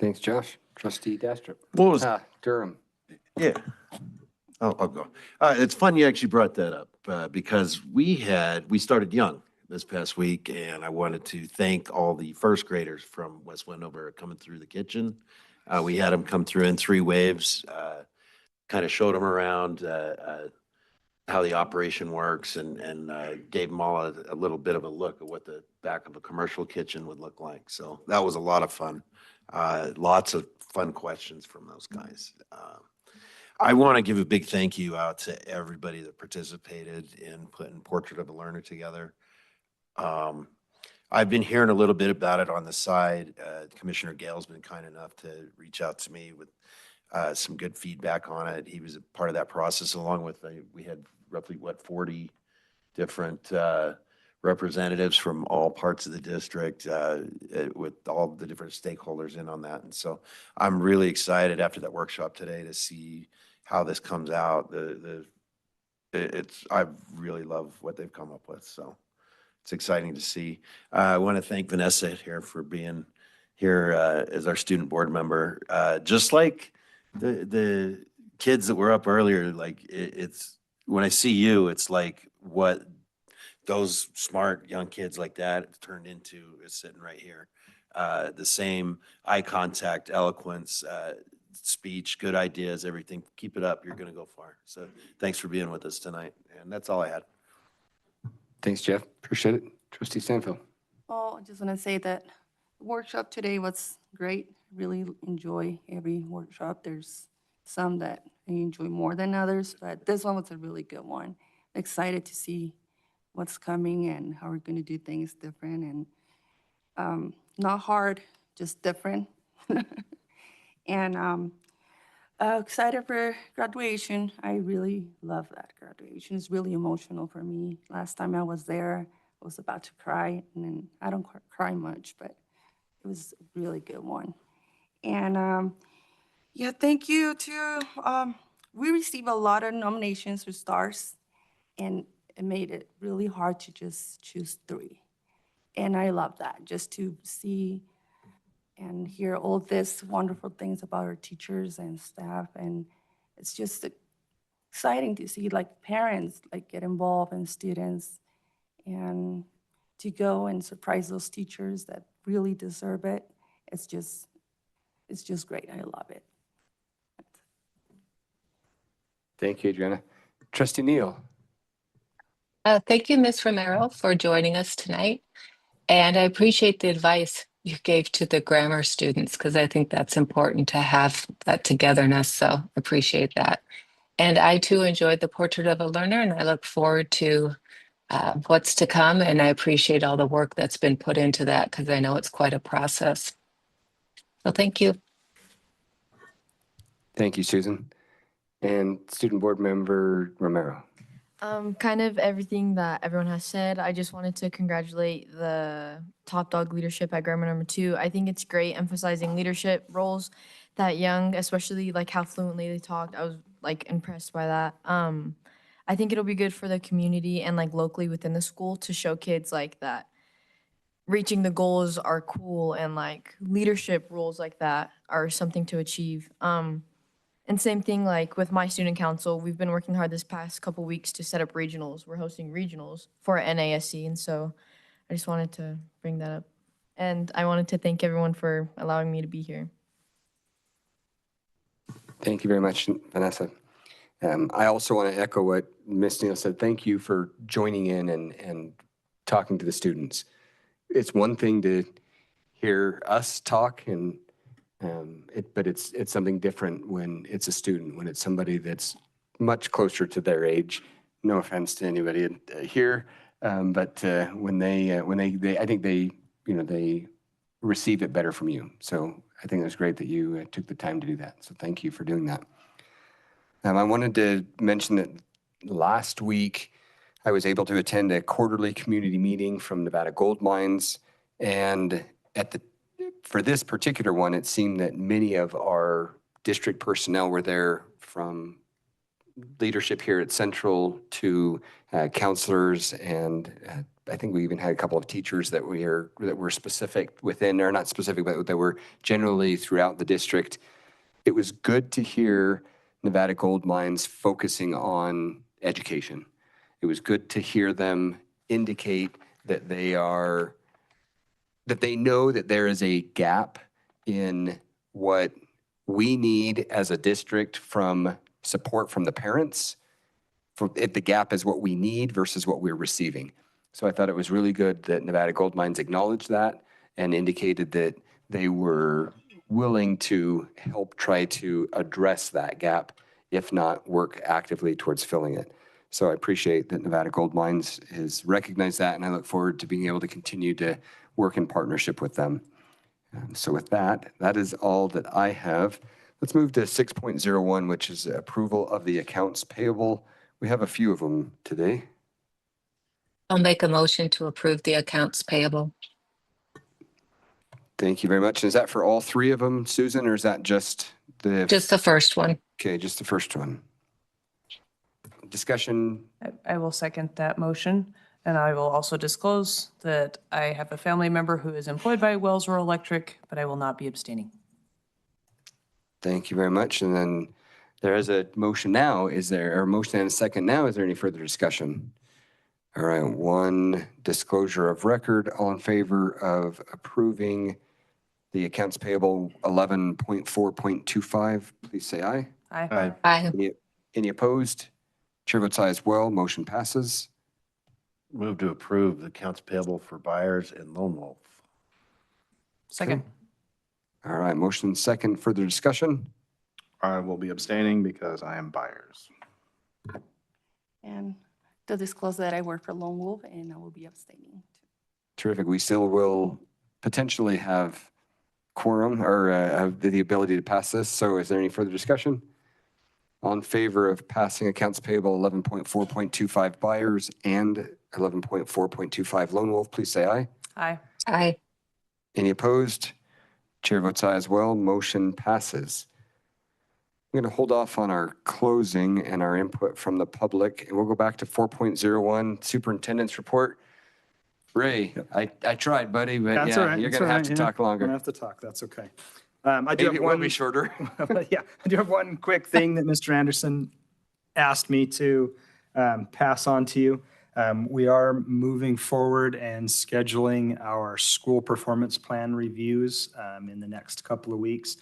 Thanks, Josh. Trustee Dastrup. What was Durham. Yeah. I'll go. It's fun you actually brought that up because we started young this past week, and I wanted to thank all the first graders from West Wendover coming through the kitchen. We had them come through in 3 waves, kind of showed them around how the operation works and gave them all a little bit of a look at what the back of a commercial kitchen would look like. So that was a lot of fun. Lots of fun questions from those guys. I want to give a big thank you out to everybody that participated in putting Portrait of a Learner together. I've been hearing a little bit about it on the side. Commissioner Gale's been kind enough to reach out to me with some good feedback on it. He was a part of that process along with, we had roughly, 40 different representatives from all parts of the district with all the different stakeholders in on that. And so I'm really excited after that workshop today to see how this comes out. I really love what they've come up with. So it's exciting to see. I want to thank Vanessa here for being here as our student board member. Just like the kids that were up earlier, like it's when I see you, it's like what those smart young kids like that turned into is sitting right here. The same eye contact, eloquence, speech, good ideas, everything. Keep it up. You're going to go far. So thanks for being with us tonight. And that's all I had. Thanks, Jeff. Appreciate it. Trustee Stanfield. Oh, I just want to say that the workshop today was great. Really enjoy every workshop. There's some that I enjoy more than others, but this one was a really good one. Excited to see what's coming and how we're going to do things different and not hard, just different. And excited for graduation. I really love that graduation. It's really emotional for me. Last time I was there, I was about to cry, and then I don't cry much, but it was a really good one. And yeah, thank you to, we received a lot of nominations for stars, and it made it really hard to just choose 3. And I love that, just to see and hear all this wonderful things about our teachers and staff. And it's just exciting to see like parents like get involved and students and to go and surprise those teachers that really deserve it. It's just great. I love it. Thank you, Adriana. Trustee Neal. Thank you, Ms. Romero, for joining us tonight. And I appreciate the advice you gave to the grammar students, because I think that's important to have that togetherness. So appreciate that. And I too enjoyed the Portrait of a Learner, and I look forward to what's to come. And I appreciate all the work that's been put into that, because I know it's quite a process. So thank you. Thank you, Susan. And Student Board Member Romero. Kind of everything that everyone has said. I just wanted to congratulate the Top Dog leadership at Grammar Number 2. I think it's great emphasizing leadership roles that young, especially like how fluently they talked. I was like impressed by that. I think it'll be good for the community and like locally within the school to show kids like that reaching the goals are cool and like leadership roles like that are something to achieve. And same thing like with my student council, we've been working hard this past couple weeks to set up regionals. We're hosting regionals for NASC, and so I just wanted to bring that up. And I wanted to thank everyone for allowing me to be here. Thank you very much, Vanessa. I also want to echo what Ms. Neal said. Thank you for joining in and talking to the students. It's one thing to hear us talk but it's something different when it's a student, when it's somebody that's much closer to their age. No offense to anybody here, but when they I think they receive it better from you. So I think it's great that you took the time to do that. So thank you for doing that. I wanted to mention that last week I was able to attend a quarterly community meeting from Nevada Gold Mines, and for this particular one, it seemed that many of our district personnel were there, from leadership here at Central to counselors and I think we even had a couple of teachers that were specific within, or not specific, but that were generally throughout the district. It was good to hear Nevada Gold Mines focusing on education. It was good to hear them indicate that they know that there is a gap in what we need as a district from support from the parents. If the gap is what we need versus what we're receiving. So I thought it was really good that Nevada Gold Mines acknowledged that and indicated that they were willing to help try to address that gap, if not work actively towards filling it. So I appreciate that Nevada Gold Mines has recognized that, and I look forward to being able to continue to work in partnership with them. So with that, that is all that I have. Let's move to 6.01, which is approval of the accounts payable. We have a few of them today. I'll make a motion to approve the accounts payable. Thank you very much. Is that for all three of them, Susan, or is that just the? Just the first one. Okay, just the first one. Discussion. I will second that motion. And I will also disclose that I have a family member who is employed by Wells Rural Electric, but I will not be abstaining. Thank you very much. And then there is a motion now. Is there a motion and a second now? Is there any further discussion? All right, one disclosure of record. All in favor of approving the accounts payable 11.4.25, please say aye. Aye. Aye. Any opposed? Chair votes aye as well. Motion passes. Move to approve the accounts payable for Buyers and Lone Wolf. Second. All right, motion second. Further discussion? I will be abstaining because I am Buyers. And to disclose that I work for Lone Wolf and I will be abstaining. Terrific. We still will potentially have quorum or have the ability to pass this. So is there any further discussion? All in favor of passing accounts payable 11.4.25 Buyers and 11.4.25 Lone Wolf, please say aye. Aye. Aye. Any opposed? Chair votes aye as well. Motion passes. I'm going to hold off on our closing and our input from the public, and we'll go back to 4.01 Superintendent's report. Ray, I tried, buddy, but That's yeah, all right. you're That's going to all have right, to yeah. talk I'm longer. gonna have to talk. That's okay. I do Maybe have it will one. be shorter. Yeah, I do have one quick thing that Mr. Anderson asked me to pass on to you. We are moving forward and scheduling our school performance plan reviews in the next couple of weeks.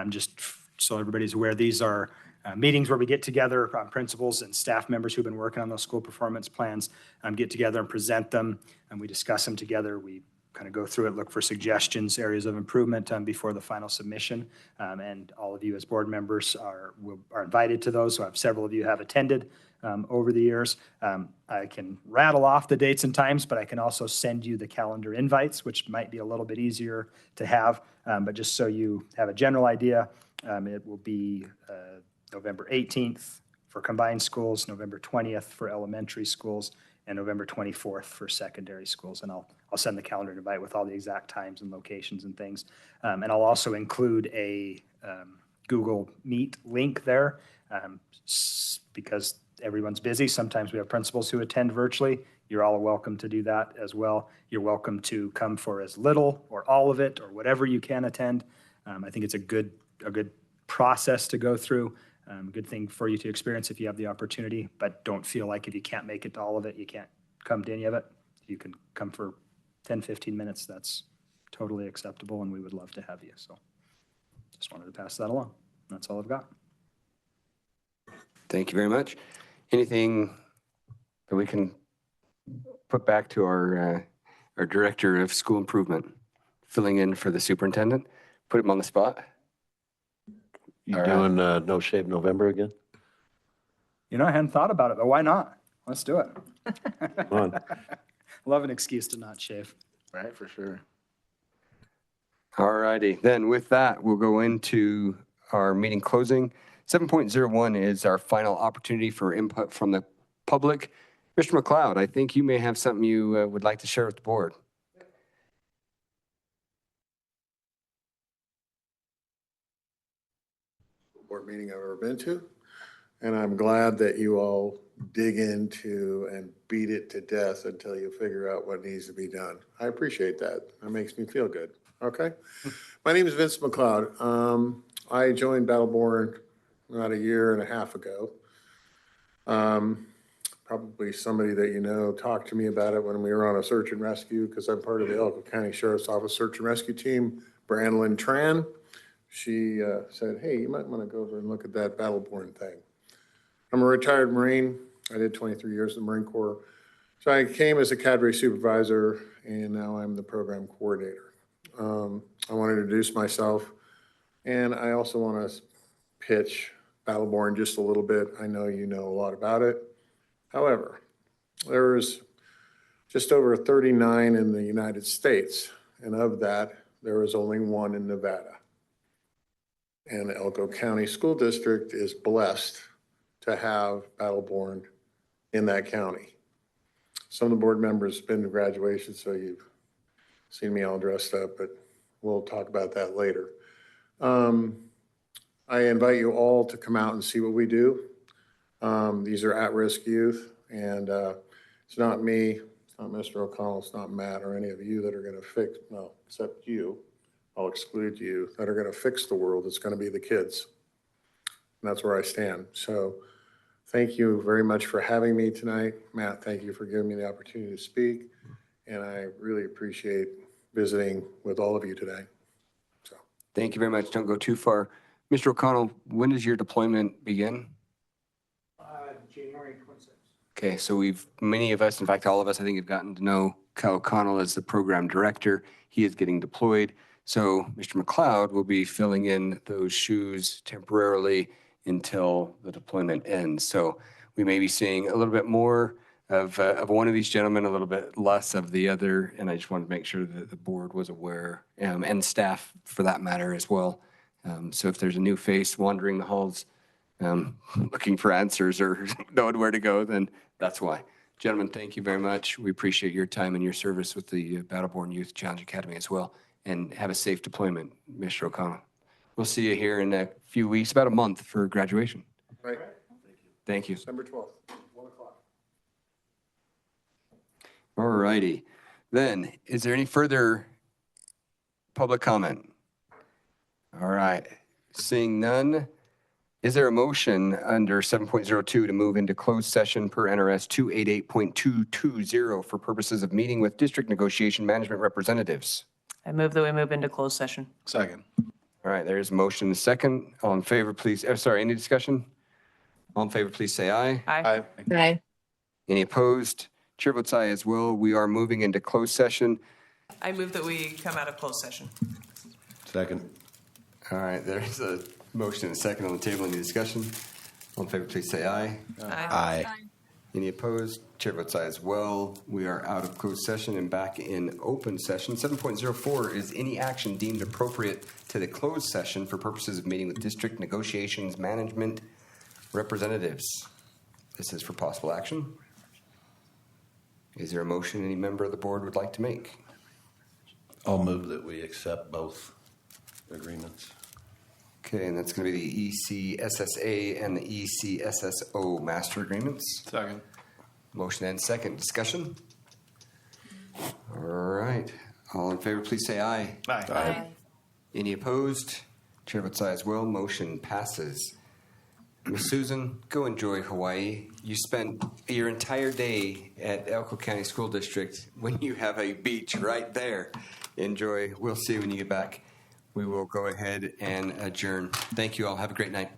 Just so everybody's aware, these are meetings where we get together, principals and staff members who've been working on those school performance plans, get together and present them, and we discuss them together. We kind of go through it, look for suggestions, areas of improvement before the final submission. And all of you as board members are invited to those. So several of you have attended over the years. I can rattle off the dates and times, but I can also send you the calendar invites, which might be a little bit easier to have. But just so you have a general idea, it will be November 18th for combined schools, November 20th for elementary schools, and November 24th for secondary schools. And I'll send the calendar invite with all the exact times and locations and things. And I'll also include a Google Meet link there because everyone's busy. Sometimes we have principals who attend virtually. You're all welcome to do that as well. You're welcome to come for as little or all of it or whatever you can attend. I think it's a good process to go through. Good thing for you to experience if you have the opportunity, but don't feel like if you can't make it to all of it, you can't come to any of it. You can come for 10, 15 minutes. That's totally acceptable, and we would love to have you. So just wanted to pass that along. That's all I've got. Thank you very much. Anything that we can put back to our director of school improvement, filling in for the superintendent? Put him on the spot. You doing No Shave November again? You know, I hadn't thought about it, but why not? Let's do it. Come on. Love an excuse to not shave. Right, for sure. All righty. Then with that, we'll go into our meeting closing. 7.01 is our final opportunity for input from the public. Mr. McLeod, I think you may have something you would like to share with the board. Board meeting I've ever been to, and I'm glad that you all dig into and beat it to death until you figure out what needs to be done. I appreciate that. That makes me feel good. Okay. My name is Vince McLeod. I joined Battleborn about a year and a half ago. Probably somebody that you know talked to me about it when we were on a search and rescue, because I'm part of the Elko County Sheriff's Office search and rescue team. Brandlin Tran, she said, hey, you might want to go over and look at that Battleborn thing. I'm a retired Marine. I did 23 years in the Marine Corps. So I came as a cadre supervisor, and now I'm the program coordinator. I want to introduce myself, and I also want to pitch Battleborn just a little bit. I know you know a lot about it. However, there's just over 39 in the United States, and of that, there is only one in Nevada. And the Elko County School District is blessed to have Battleborn in that county. Some of the board members have been to graduation, so you've seen me all dressed up, but we'll talk about that later. I invite you all to come out and see what we do. These are at-risk youth, and it's not me, it's not Mr. O'Connell, it's not Matt or any of you that are going to fix, no, except you, I'll exclude you, that are going to fix the world. It's going to be the kids. And that's where I stand. So thank you very much for having me tonight. Matt, thank you for giving me the opportunity to speak. And I really appreciate visiting with all of you today. So Thank you very much. Don't go too far. Mr. O'Connell, when does your deployment begin? January 26th. Okay, so many of us, in fact, all of us, I think, have gotten to know Kyle O'Connell as the program director. He is getting deployed. So Mr. McLeod will be filling in those shoes temporarily until the deployment ends. So we may be seeing a little bit more of one of these gentlemen, a little bit less of the other. And I just wanted to make sure that the board was aware, and staff for that matter as well. So if there's a new face wandering the halls, looking for answers or knowing where to go, then that's why. Gentlemen, thank you very much. We appreciate your time and your service with the Battleborn Youth Challenge Academy as well. And have a safe deployment, Mr. O'Connell. We'll see you here in a few weeks, about a month for graduation. right, Thank you. December 12th, 1 o'clock. All righty. Then, is there any further public comment? All right. Seeing none, is there a motion under 7.02 to move into closed session per N.R.S. 288.220 for purposes of meeting with district negotiation management representatives? I move that we move into closed session. Second. All right, there's a motion and a second. All in favor, please, any discussion? All in favor, please say aye. Aye. Aye. Any opposed? Chair votes aye as well. We are moving into closed session. I move that we come out of closed session. Second. All right, there's a motion and a second on the table. Any discussion? All in favor, please say aye. Aye. Any opposed? Chair votes aye as well. We are out of closed session and back in open session. 7.04 is any action deemed appropriate to the closed session for purposes of meeting with district negotiations management representatives. This is for possible action. Is there a motion any member of the board would like to make? I'll move that we accept both agreements. Okay, and that's going to be the ECSSA and the ECSSO master agreements. Second. Motion and second. Discussion? All right. All in favor, please say aye. Aye. Aye. Any opposed? Chair votes aye as well. Motion passes. Ms. Susan, go enjoy Hawaii. You spent your entire day at Elko County School District when you have a beach right there. Enjoy. We'll see you when you get back. We will go ahead and adjourn. Thank you all. Have a great night.